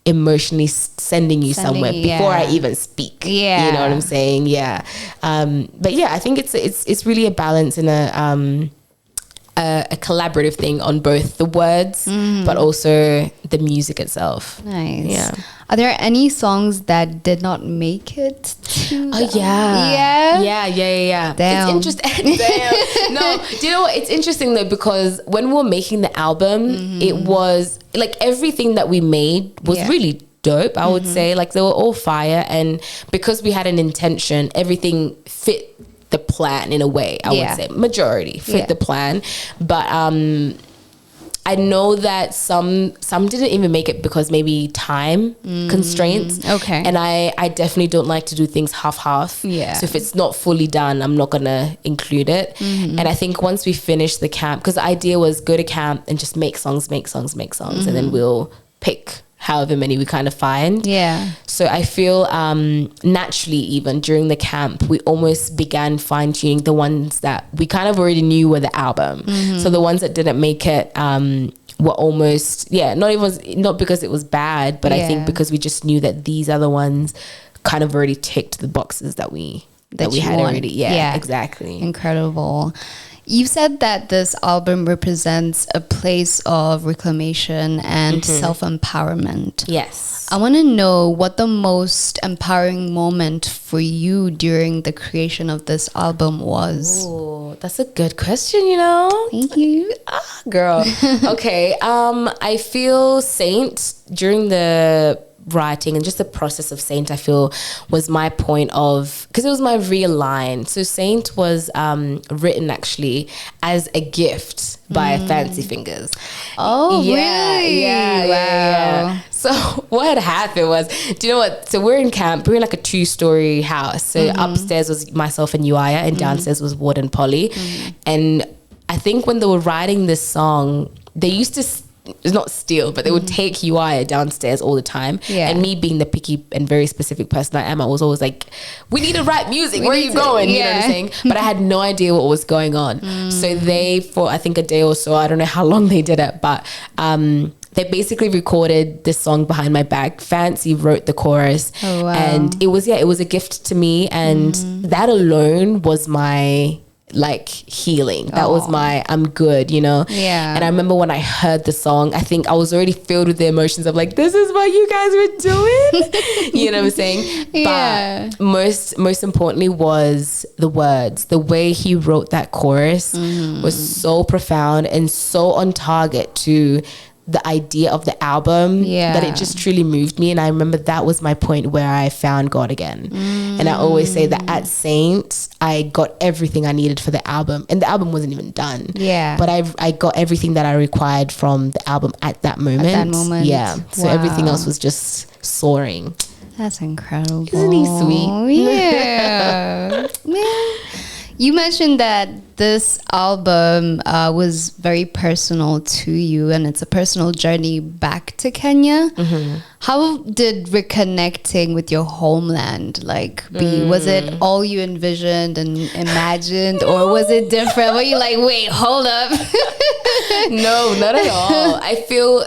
emotionally sending you somewhere before I even speak. You know what I'm saying? But yeah, I think it's really a balance and a collaborative thing on both the words but also the music itself. Nice. Are there any songs that did not make it to Damn. It's interesting. Damn. No, do you know what? It's interesting though, because when we were making the album, it was like everything that we made was really dope, I would say. Like they were all fire, and because we had an intention, everything fit the plan in a way. I would say majority fit the plan, but I know that some didn't even make it because maybe time constraints. And I definitely don't like to do things half. So if it's not fully done, I'm not gonna include it. And I think once we finish the camp, because the idea was go to camp and just make songs, and then we'll pick however many we kind of find. So I feel naturally, even during the camp, we almost began fine-tuning the ones that we kind of already knew were the album. So the ones that didn't make it were almost not because it was bad, but I think because we just knew that these other ones kind of already ticked the boxes that we had already. Exactly. Incredible. You said that this album represents a place of reclamation and self-empowerment. Yes. I want to know what the most empowering moment for you during the creation of this album was. Oh, that's a good question, you know. Thank you. Girl. Okay. I feel Saint during the writing and just the process of Saint, I feel was my point of, because it was my real line. So Saint was written actually as a gift by Fancy Fingers. Oh, really? Yeah. So what had happened was, do you know what? So we're in camp. We're in like a 2-story house. So upstairs was myself and Uaya, and downstairs was Ward and Polly. And I think when they were writing this song, they used to it's not steal, but they would take Uaya downstairs all the time. And me being the picky and very specific person I am, I was always like, we need to write music. Where are you going? You know what I'm saying? But I had no idea what was going on. So they, for I think a day or so, I don't know how long they did it, but they basically recorded this song behind my back. Fancy wrote the chorus. Oh, wow. And it was a gift to me. And that alone was my like healing. That was my I'm good, you know. And I remember when I heard the song, I think I was already filled with the emotions of like, this is what you guys were doing. You know what I'm saying? But most importantly was the words. The way he wrote that chorus was so profound and so on target to the idea of the album that it just truly moved me. And I remember that was my point where I found God again. And I always say that at Saint, I got everything I needed for the album, and the album wasn't even done. But I got everything that I required from the album at that moment. So everything else was just soaring. That's incredible. Isn't he sweet? Yeah. Man. You mentioned that this album was very personal to you, and it's a personal journey back to Kenya. How did reconnecting with your homeland be? Was it all you envisioned and imagined, or was it different? Were you like, wait, hold up? No, not at all. I feel,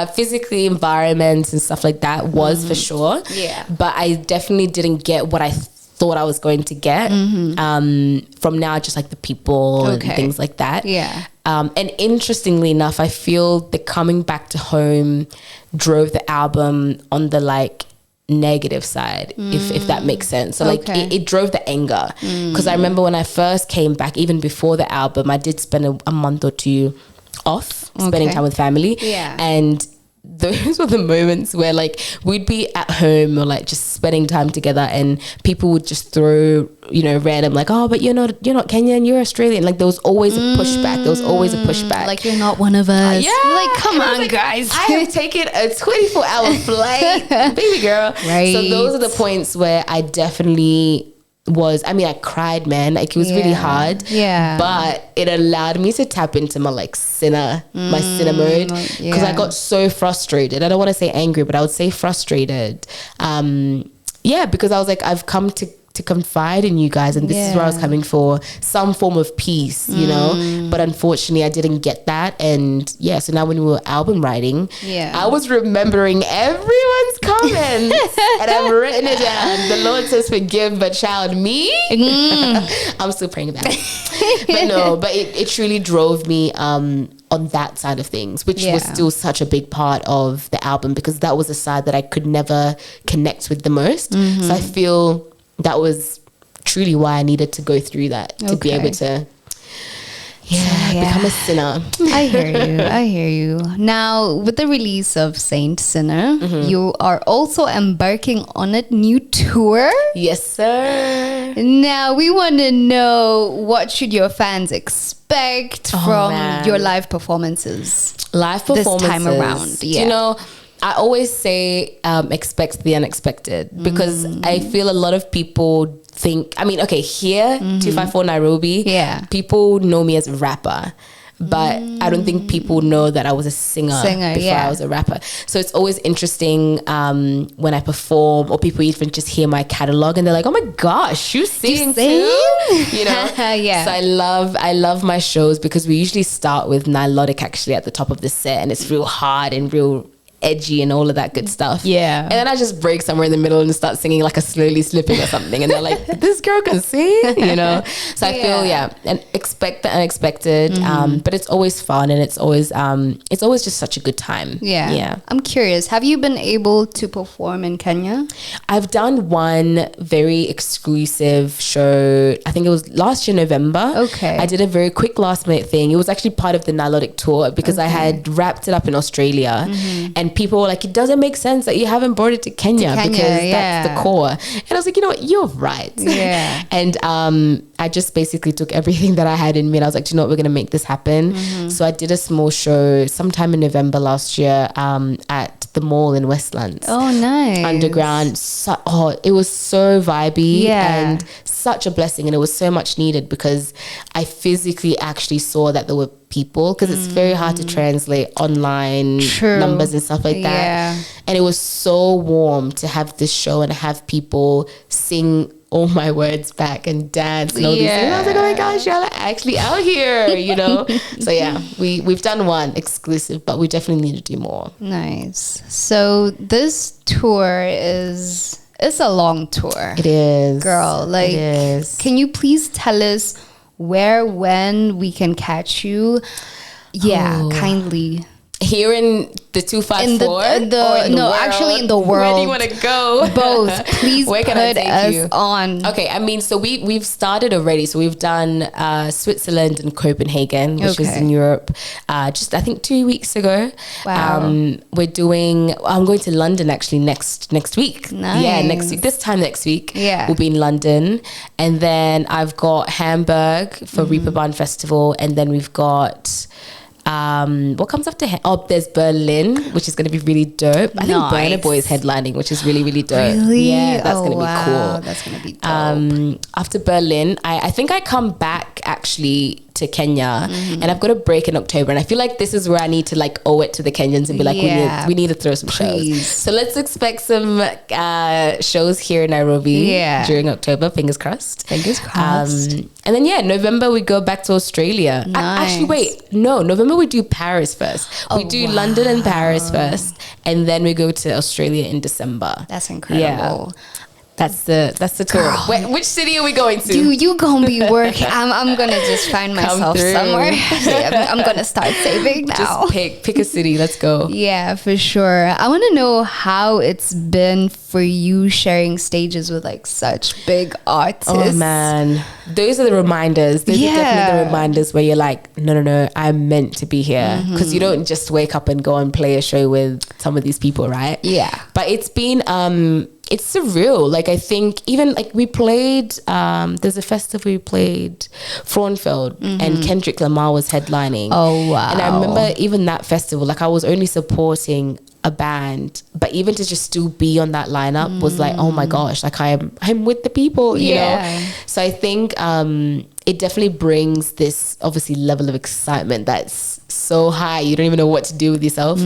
physically, environments and stuff like that was for sure. But I definitely didn't get what I thought I was going to get from now, just like the people and things like that. And interestingly enough, I feel the coming back to home drove the album on the negative side, if that makes sense. So it drove the anger, because I remember when I first came back, even before the album, I did spend a month or two off spending time with family, and those were the moments where like we'd be at home or like just spending time together, and people would just throw, you know, random like, oh, but you're not Kenyan, you're Australian. Like there was always a pushback. There was always a pushback. Like, you're not one of us. Yeah. Like, come on, like, guys. I have taken a 24-hour flight, baby girl. Right. So those are the points where I definitely I cried, man. Like it was really hard. Yeah. But it allowed me to tap into my like sinner mode, because I got so frustrated. I don't want to say angry, but I would say frustrated. Because I was like, I've come to confide in you guys, and this is where I was coming for some form of peace, you know, but unfortunately I didn't get that. And so now when we were album writing, I was remembering everyone's comments and I've written it down. The Lord says forgive, but child, me, I'm still praying about it. But it truly drove me on that side of things, which was still such a big part of the album, because that was the side that I could never connect with the most. So I feel that was truly why I needed to go through that, to be able to become a sinner. I hear you. Now, with the release of Saint Sinner, you are also embarking on a new tour. Yes, sir. Now, we want to know, what should your fans expect from your live performances? This time around. You know, I always say expect the unexpected, because I feel a lot of people think, here, 254 Nairobi, people know me as a rapper. But I don't think people know that I was a singer before I was a rapper. So it's always interesting when I perform, or people even just hear my catalog and they're like, oh my gosh, you sing too? You know? So I love my shows, because we usually start with Nilotic actually at the top of the set, and it's real hard and real edgy and all of that good stuff. And then I just break somewhere in the middle and start singing like a slowly slipping or something, and they're like, this girl can sing, you know. So I feel and expect the unexpected, but it's always fun, and it's always just such a good time. I'm curious, have you been able to perform in Kenya? I've done one very exclusive show, I think it was last year November. I did a very quick last minute thing. It was actually part of the Nilotic tour, because I had wrapped it up in Australia, and people were like, it doesn't make sense that you haven't brought it to Kenya because that's the core. And I was like, you know what, you're right. And I just basically took everything that I had in me, and I was like, do you know what, we're going to make this happen. So I did a small show sometime in November last year at the mall in Westlands. Oh, nice. Underground. It was so vibey and such a blessing, and it was so much needed, because I physically actually saw that there were people, because it's very hard to translate online numbers and stuff like that. And it was so warm to have this show and have people sing all my words back and dance and all these things. And I was like, oh my gosh, y'all are actually out here, you know. So we've done one exclusive, but we definitely need to do more. Nice. So this tour is a long tour. It is, girl. Like, it is. Can you please tell us where, when we can catch you? Kindly. Here in the 254? Actually in the world. Where do you want to go? Both. Please where can I take you on. Okay, so we've started already. So we've done Switzerland and Copenhagen, which is in Europe, just I think 2 weeks ago. Wow. I'm going to London actually next week. Nice. Yeah, next week. This time next week. We'll be in London. And then I've got Hamburg for Reeperbahn Festival. And then we've got... what comes after? There's Berlin, which is going to be really dope. I think Burna Boy is headlining, which is really, really dope. Really? Yeah, that's going to be cool. That's going to be dope. After Berlin, I think I come back actually to Kenya, and I've got a break in October, and I feel like this is where I need to like owe it to the Kenyans and be like, we need to throw some shows. So let's expect some shows here in Nairobi during October. Fingers crossed. Fingers crossed. And then November we go back to Australia. Nice. November we do Paris first. We do London and Paris first, and then we go to Australia in December. That's incredible. That's the tour. Which city are we going to? You gonna be working. I'm gonna just find myself somewhere. I'm gonna start saving now. Just pick a city. Let's go. Yeah, for sure. I want to know how it's been for you sharing stages with like such big artists. Oh man, those are the reminders. Those are definitely the reminders where you're like, no, I'm meant to be here, because you don't just wake up and go and play a show with some of these people, right? Yeah. But it's been it's surreal. Like, I think even like we played, there's a festival we played, Frauenfeld, and Kendrick Lamar was headlining. Oh, wow. And I remember even that festival, like I was only supporting a band, but even to just still be on that lineup was like, oh my gosh, like I'm with the people, you know? So I think it definitely brings this obviously level of excitement that's so high you don't even know what to do with yourself.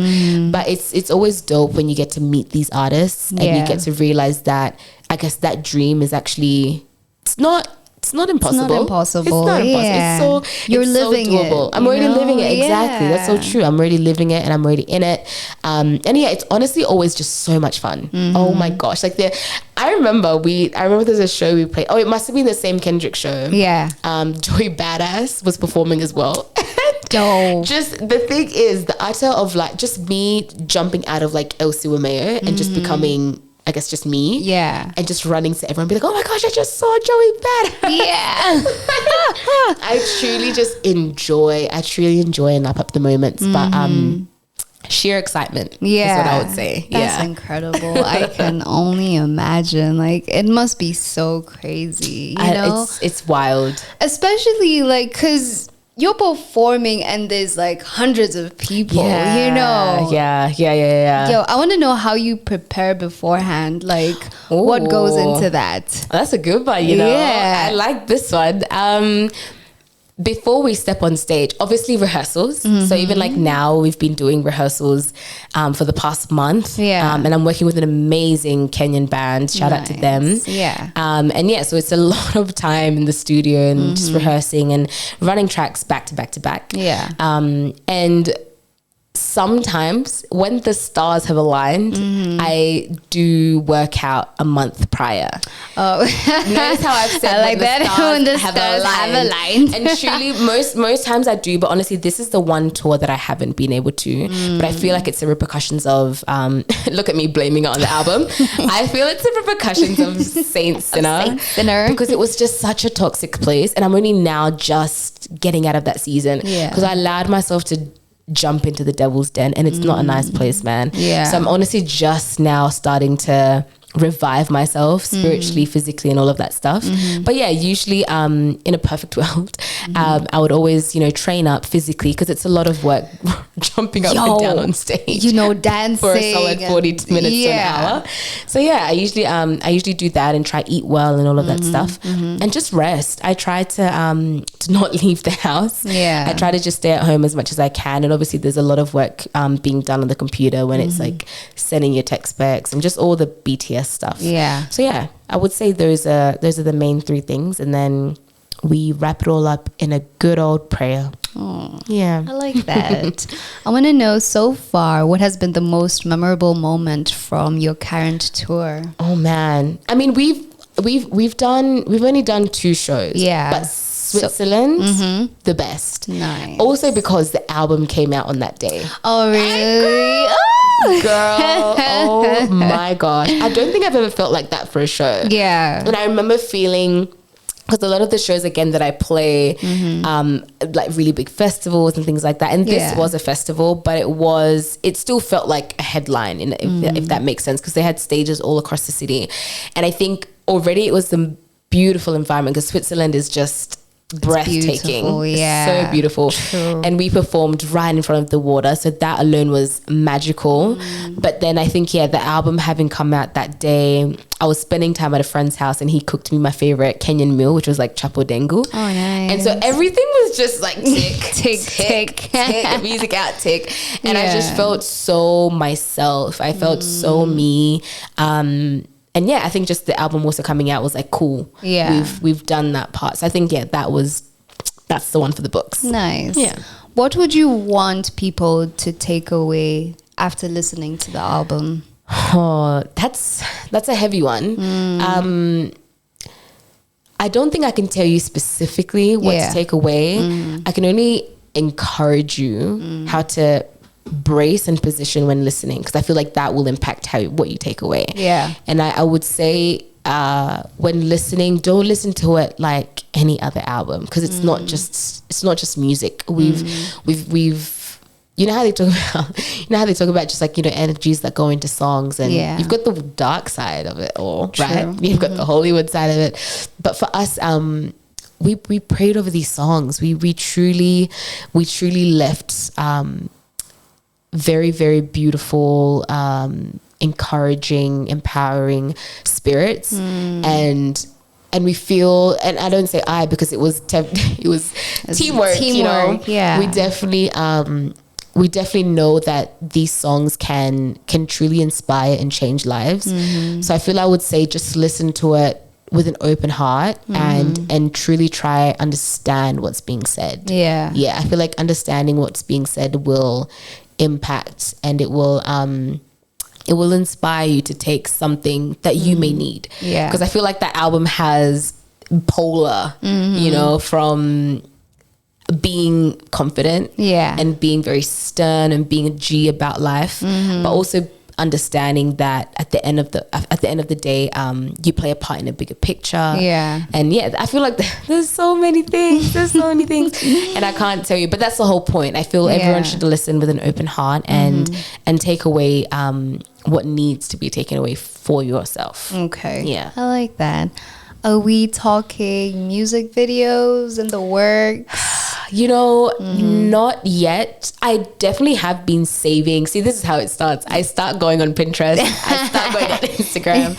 But it's always dope when you get to meet these artists and you get to realize that, I guess, that dream is actually, it's not impossible. It's not impossible. It's not impossible. It's so, you're it's living so doable. it. I'm already living it. Yeah. Exactly. That's so true. I'm already living it and I'm already in it. And yeah, it's honestly always just so much fun. Oh my gosh. Like I remember there's a show we played. Oh, it must have been the same Kendrick show. Yeah. Joy Badass was performing as well. Dope. Just the thing is, the utter of like just me jumping out of like Elsa Wameyo and just becoming, I guess, just me. Yeah. And just running to everyone, be like, oh my gosh, I just saw Joey Badass. Yeah. I truly enjoy and lap up the moments. But sheer excitement is what I would say. That's incredible. I can only imagine. Like, it must be so crazy, you know? It's wild. Especially like, because you're performing and there's like hundreds of people, you know? Yeah. Yo, I want to know how you prepare beforehand. Like, what goes into that? That's a good one, you know? Yeah. I like this one. Before we step on stage, obviously rehearsals. So even like now, we've been doing rehearsals for the past month. Yeah. And I'm working with an amazing Kenyan band. Shout out to them. Yeah. And yeah, so it's a lot of time in the studio and just rehearsing and running tracks back to back to back. Yeah. And sometimes when the stars have aligned, I do work out a month prior. Oh, notice how I've said I like that when the have stars have aligned. And truly, most times I do, but honestly, this is the one tour that I haven't been able to. But I feel like it's the repercussions of look at me blaming it on the album. I feel it's the repercussions of Saint Sinner, because it was just such a toxic place, and I'm only now just getting out of that season because I allowed myself to jump into the devil's den, and it's not a nice place, man. So I'm honestly just now starting to revive myself spiritually, physically, and all of that stuff. But yeah, usually in a perfect world, I would always, train up physically, because it's a lot of work jumping up and down on stage, dancing for a solid 40 minutes to an hour. So yeah, I usually do that and try eat well and all of that stuff, and just rest. I try to not leave the house. I try to just stay at home as much as I can, and obviously there's a lot of work being done on the computer when it's like sending your text specs and just all the BTS stuff. So yeah, I would say those are the main three things, and then we wrap it all up in a good old prayer. Oh, yeah, I like that. I want to know, so far, what has been the most memorable moment from your current tour? Oh man, I mean, we've only done 2 shows. But Switzerland, the best. Nice. Also because the album came out on that day. Oh really? Girl, oh my gosh. I don't think I've ever felt like that for a show. Yeah. And I remember feeling, because a lot of the shows again that I play, like really big festivals and things like that, and this was a festival, but it still felt like a headline, if that makes sense, because they had stages all across the city. And I think already it was the beautiful environment, because Switzerland is just breathtaking. So beautiful. True. And we performed right in front of the water, so that alone was magical. But then I think the album having come out that day, I was spending time at a friend's house, and he cooked me my favorite Kenyan meal, which was like chapo dengu. Oh nice. And so everything was just like tick, music out, tick. And I just felt so myself. I felt so me. And yeah, I think just the album also coming out was like, cool. Yeah. We've done that part. So I think, that's the one for the books. Nice. Yeah. What would you want people to take away after listening to the album? Oh, that's a heavy one. I don't think I can tell you specifically what to take away. I can only encourage you how to brace and position when listening, because I feel like that will impact what you take away. Yeah. And I would say when listening, don't listen to it like any other album, because it's not just music. We've you know how they talk about just like, energies that go into songs, and you've got the dark side of it all. True. Right? You've got the Hollywood side of it. But for us, we prayed over these songs. We truly left very, very beautiful, encouraging, empowering spirits. And we feel, and I don't say I, because it was teamwork. Yeah. We definitely know that these songs can truly inspire and change lives. So I feel I would say just listen to it with an open heart and truly try understand what's being said. Yeah. I feel like understanding what's being said will impact, and it will inspire you to take something that you may need. Yeah. Because I feel like that album has polar, from being confident and being very stern and being a G about life, but also understanding that at the end of the day, you play a part in a bigger picture. And I feel like there's so many things and I can't tell you, but that's the whole point. I feel everyone should listen with an open heart and take away what needs to be taken away for yourself. Okay. I like that. Are we talking music videos in the works? Not yet. I definitely have been saving. See, this is how it starts. I start going on Pinterest. I start going on Instagram.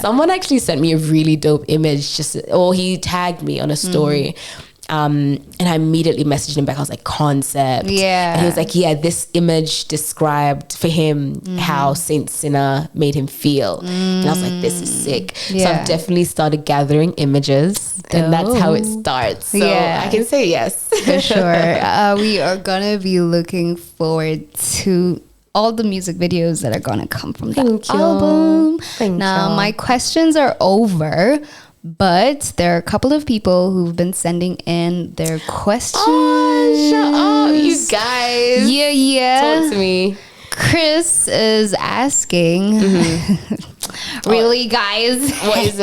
Someone actually sent me a really dope image, or he tagged me on a story. And I immediately messaged him back. I was like, concept. And he was like, this image described for him how Saint Sinner made him feel. And I was like, this is sick. So I've definitely started gathering images, and that's how it starts. So I can say yes. For sure. We are going to be looking forward to all the music videos that are going to come from the album. Now, my questions are over. But there are a couple of people who've been sending in their questions. Oh, shut up, you guys. Yeah. Talk to me. Chris is asking, really, guys? What is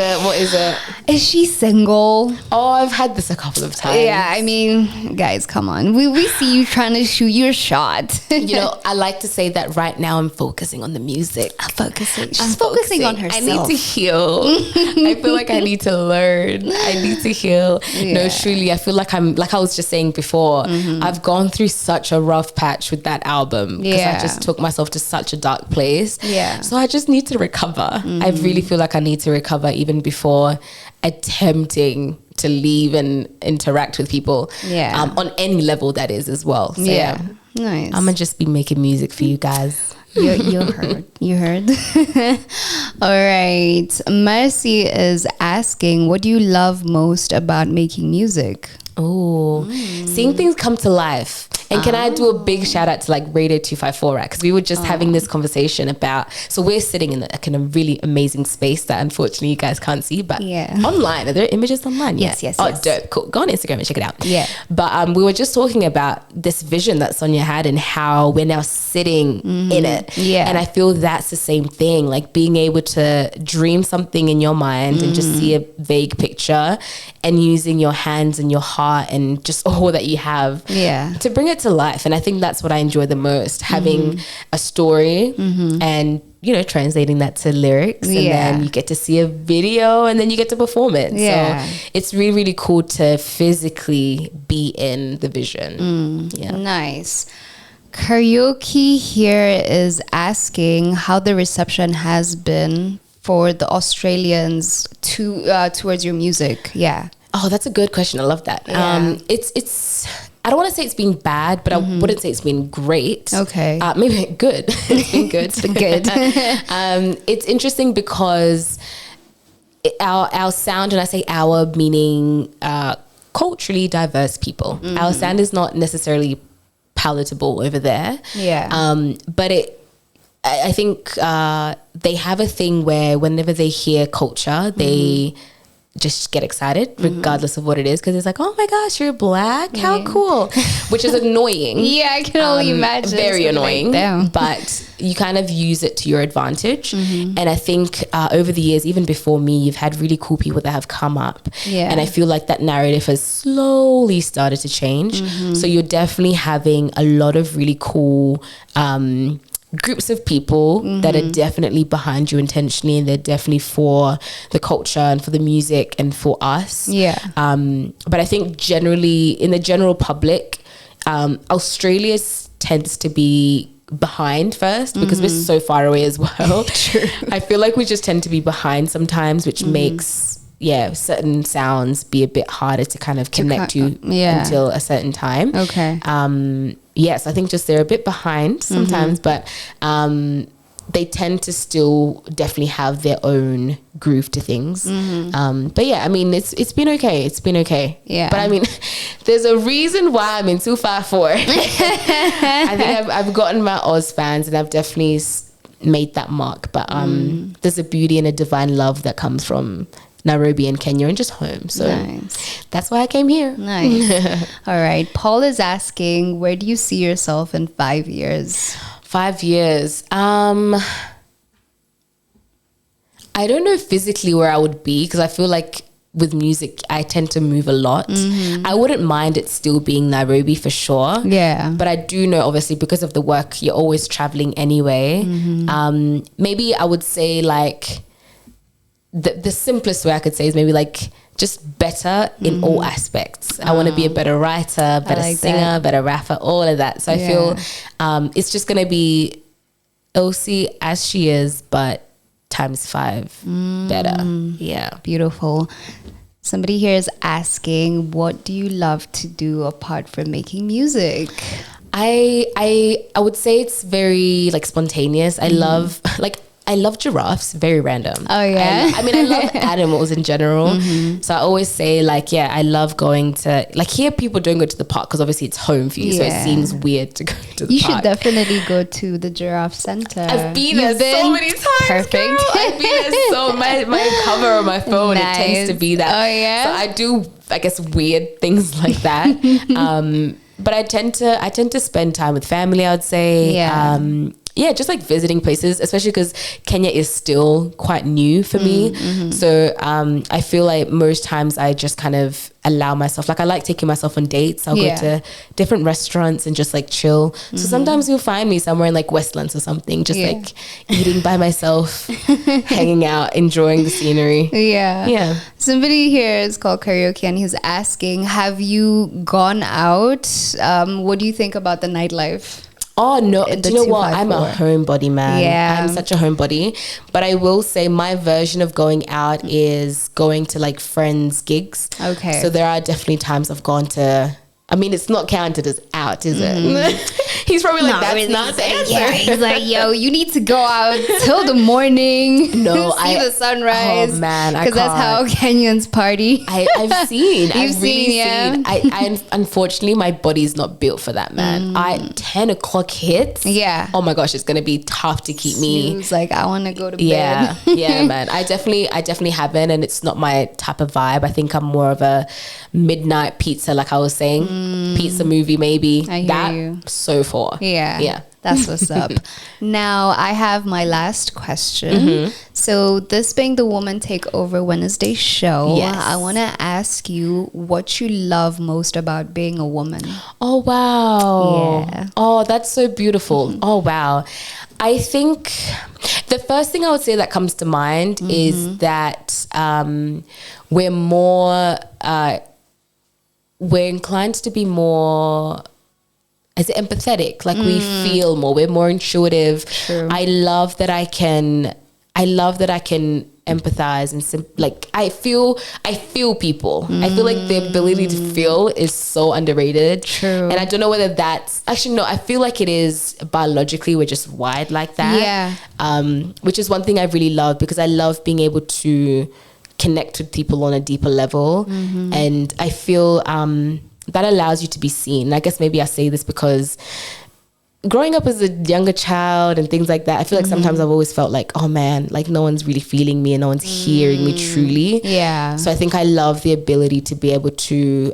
it? Is she single? Oh, I've had this a couple of times. Yeah, I mean, guys, come on. We see you trying to shoot your shot. I like to say that right now I'm focusing on the music. She's focusing on herself. I need to heal. I feel like I need to learn. I need to heal. No, truly, I feel like like I was just saying before, I've gone through such a rough patch with that album, because I just took myself to such a dark place. So I just need to recover. I really feel like I need to recover even before attempting to leave and interact with people. On any level, that is, as well. So nice. I'm gonna just be making music for you guys. You heard. All right, Mercy is asking, what do you love most about making music? Seeing things come to life. And can I do a big shout out to like Radio 254, right? Because we were just having this conversation about, so we're sitting in a really amazing space that unfortunately you guys can't see, but online, are there images online? Yes. Dope, cool. Go on Instagram and check it out. But we were just talking about this vision that Sonia had and how we're now sitting in it. And I feel that's the same thing, like being able to dream something in your mind and just see a vague picture, and using your hands and your heart and just all that you have to bring it to life. And I think that's what I enjoy the most, having a story and translating that to lyrics, and then you get to see a video, and then you get to perform it. So it's really, really cool to physically be in the vision. Nice. Karaoke here is asking how the reception has been for the Australians towards your music. Oh, that's a good question. I love that. It's I don't want to say it's been bad, but I wouldn't say it's been great. Okay. Maybe good. It's been good. It's interesting because our sound, and I say our meaning culturally diverse people. Our sound is not necessarily palatable over there. Yeah. But I think they have a thing where whenever they hear culture, they just get excited regardless of what it is, because it's like, oh my gosh, you're black, how cool, which is annoying. I can only imagine. Very annoying, like but you kind of use it to your advantage. And I think over the years, even before me, you've had really cool people that have come up, and I feel like that narrative has slowly started to change. So you're definitely having a lot of really cool groups of people that are definitely behind you intentionally, and they're definitely for the culture and for the music and for us. But I think generally in the general public, Australia tends to be behind first because we're so far away as well. True. I feel like we just tend to be behind sometimes, which makes certain sounds be a bit harder to kind of connect to until a certain time. Yes, I think just they're a bit behind sometimes, but they tend to still definitely have their own groove to things. But yeah, I mean, it's been okay. It's been okay. Yeah. But I mean, there's a reason why I'm in 254. I think I've gotten my Oz fans, and I've definitely made that mark. But there's a beauty and a divine love that comes from Nairobi and Kenya and just home. So that's why I came here. Nice. All right. Paul is asking, where do you see yourself in 5 years? 5 years. I don't know physically where I would be, because I feel like with music, I tend to move a lot. I wouldn't mind it still being Nairobi for sure. Yeah. But I do know, obviously, because of the work, you're always traveling anyway. Maybe I would say like, the simplest way I could say is maybe like just better in all aspects. I want to be a better writer, better singer, better rapper, all of that. So I feel it's just going to be Elsie as she is, but times 5 better. Yeah. Beautiful. Somebody here is asking, what do you love to do apart from making music? I would say it's very like spontaneous. I love giraffes, very random. Oh, yeah? I mean, I love animals in general. So I always say like, I love going to, like, here people don't go to the park because obviously it's home for you. So it seems weird to go to the park. You should definitely go to the giraffe center. I've been there so many times. Perfect. Girl. I've been there so my cover on my phone, it tends to be that. Oh, yeah? So I do, I guess, weird things like that. But I tend to spend time with family, I would say. Yeah, just like visiting places, especially because Kenya is still quite new for me. So I feel like most times I just kind of allow myself, like I like taking myself on dates. I'll go to different restaurants and just like chill. So sometimes you'll find me somewhere in like Westlands or something, just like eating by myself, hanging out, enjoying the scenery. Yeah. Somebody here is called Karaoke, and he's asking, have you gone out? What do you think about the nightlife? Oh no, do you know what? I'm a homebody, man. Yeah. I'm such a homebody. But I will say my version of going out is going to like friends' gigs. Okay. So there are definitely times I've gone to, I mean, it's not counted as out, is it? He's probably like, that's really not the answer. Yeah, he's like, yo, you need to go out till the morning. No, see the sunrise. Oh man, because that's how Kenyans party. I've seen. You've seen. I unfortunately, my body's not built for that, man. 10 o'clock hits. Yeah. Oh my gosh, it's gonna be tough to keep me. Snooze, like I want to go to bed. Yeah, man. I definitely haven't, and it's not my type of vibe. I think I'm more of a midnight pizza, like I was saying, pizza movie maybe. I hear you. So far. Yeah. That's what's up. Now I have my last question. So this being the Woman Takeover Wednesday show, I want to ask you what you love most about being a woman. Oh wow. Yeah. Oh, that's so beautiful. Oh wow. I think the first thing I would say that comes to mind is that we're inclined to be more, is it empathetic? Like we feel more, we're more intuitive. True. I love that I can empathize and like I feel people. I feel like the ability to feel is so underrated. True. And I don't know whether that's actually, no, I feel like it is biologically, we're just wired like that. Yeah. Which is one thing I really love, because I love being able to connect with people on a deeper level. And I feel that allows you to be seen. I guess maybe I say this because growing up as a younger child and things like that, I feel like sometimes I've always felt like, oh man, like no one's really feeling me and no one's hearing me truly. Yeah. So I think I love the ability to be able to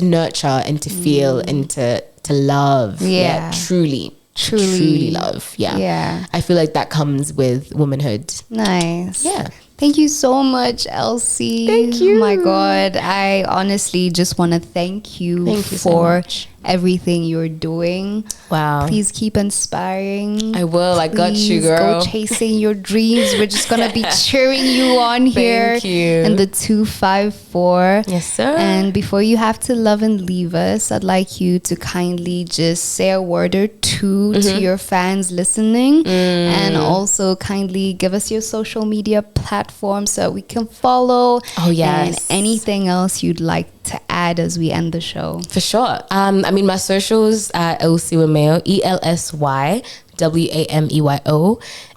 nurture and to feel and to love. Yeah. Truly love. Yeah. I feel like that comes with womanhood. Nice. Yeah. Thank you so much, Elsie. Thank you. Oh my God. I honestly just want to thank you for everything you're doing. Wow. Please keep inspiring. I will. I got you, girl. Go chasing your dreams. We're just going to be cheering you on here. Thank you. In the 254. Yes, sir. And before you have to love and leave us, I'd like you to kindly just say a word or two to your fans listening. And also kindly give us your social media platforms so we can follow. Oh, yes. And anything else you'd like to add as we end the show. For sure. I mean, my socials are Elsa Wameyo, ELSYWAMEYO,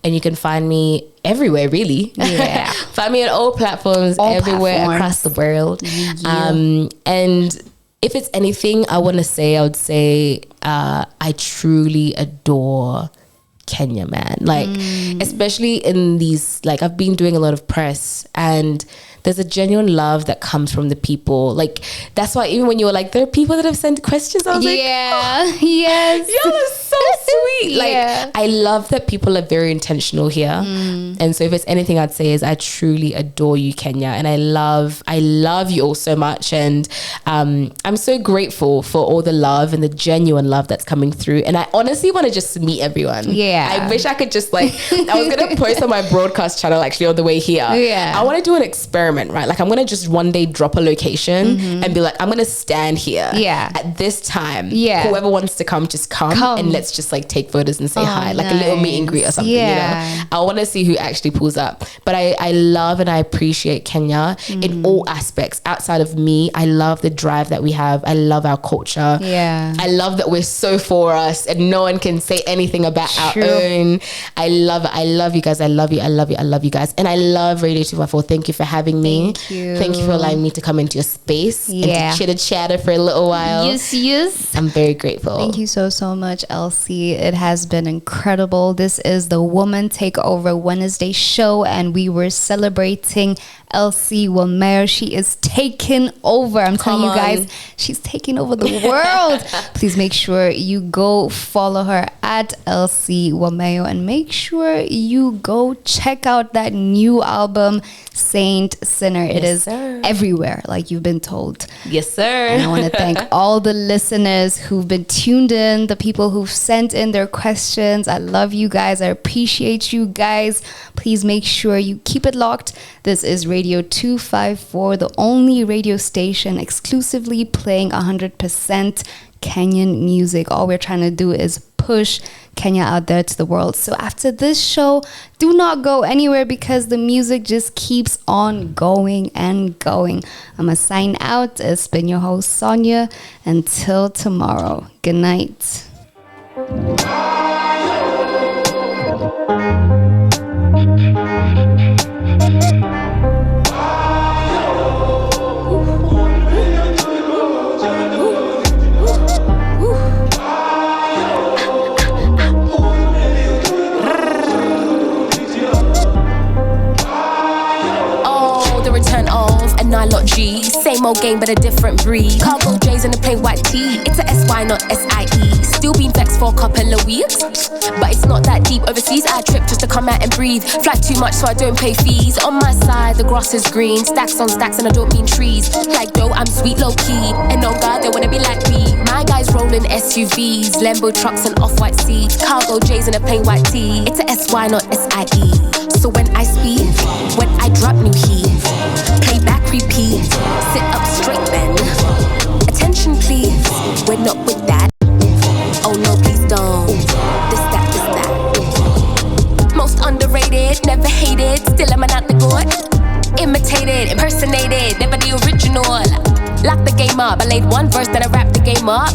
and you can find me everywhere, really. Yeah. Find me on all platforms, everywhere across the world. And if it's anything I would say I truly adore Kenya, man. Like, especially in these, like, I've been doing a lot of press, and there's a genuine love that comes from the people. Like, that's why even when you were like, there are people that have sent questions, I was like, oh, yes. Y'all are so sweet. Like, I love that people are very intentional here. And so if it's anything I'd say is I truly adore you, Kenya. And I love you all so much. And I'm so grateful for all the love and the genuine love that's coming through. And I honestly want to just meet everyone. Yeah. I wish I could just like, I was going to post on my broadcast channel actually on the way here. Yeah. I want to do an experiment, right? Like, I'm going to just one day drop a location and be like, I'm going to stand here at this time. Yeah. Whoever wants to come, just come. And let's just like take photos and say hi, like a little meet and greet or something. You know, I want to see who actually pulls up. But I love and I appreciate Kenya in all aspects. Outside of me, I love the drive that we have. I love our culture. Yeah, I love that we're so for us and no one can say anything about our own. I love you guys. I love you guys. And I love Radio 254. Thank you for having me. Thank you for allowing me to come into your space and to chitter chatter for a little while. Yes. I'm very grateful. Thank you so much, Elsie. It has been incredible. This is the Woman Takeover Wednesday show, and we were celebrating Elsa Wameyo. She is taking over. I'm telling you guys, she's taking over the world. Please make sure you go follow her at Elsa Wameyo, and make sure you go check out that new album, Saint Sinner. It is everywhere, like you've been told. Yes, sir. And I want to thank all the listeners who've been tuned in, the people who've sent in their questions. I love you guys. I appreciate you guys. Please make sure you keep it locked. This is Radio 254, the only radio station exclusively playing 100% Kenyan music. All we're trying to do is push Kenya out there to the world. So after this show, do not go anywhere because the music just keeps on going and going. I'm gonna sign out. It's been your host, Sonia. Until tomorrow. Good night. G. Same old game but a different breed. Cargo J's in a plain white tee. It's a SY not SIE. Still been vexed for a couple of weeks, but it's not that deep overseas. I trip just to come out and breathe. Fly too much so I don't pay fees. On my side the grass is green. Stacks on stacks and I don't mean trees. Like though I'm sweet low key, and no God they wanna be like me. My guys rolling SUVs, Lambo trucks and off-white seats. Cargo J's in a plain white tee. It's a SY not SIE. So when I speak, when I drop new heat, play back repeat, sit up straight then. Attention please, we're not with that. Oh no please don't. This that. Most underrated, never hated, still I'm not the god. Imitated, impersonated, never the original. Lock the game up, I laid one verse then I wrapped the game up.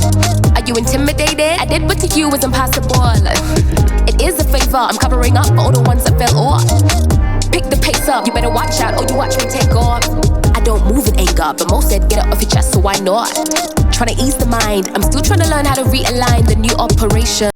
Are you intimidated? I did what to you was impossible. It is a favor, I'm covering up for all the ones that fell off. Pick the pace up, you better watch out or you watch me take off. I don't move in anger, but most said get it off your chest, so why not? Trying to ease the mind, I'm still trying to learn how to realign the new operation.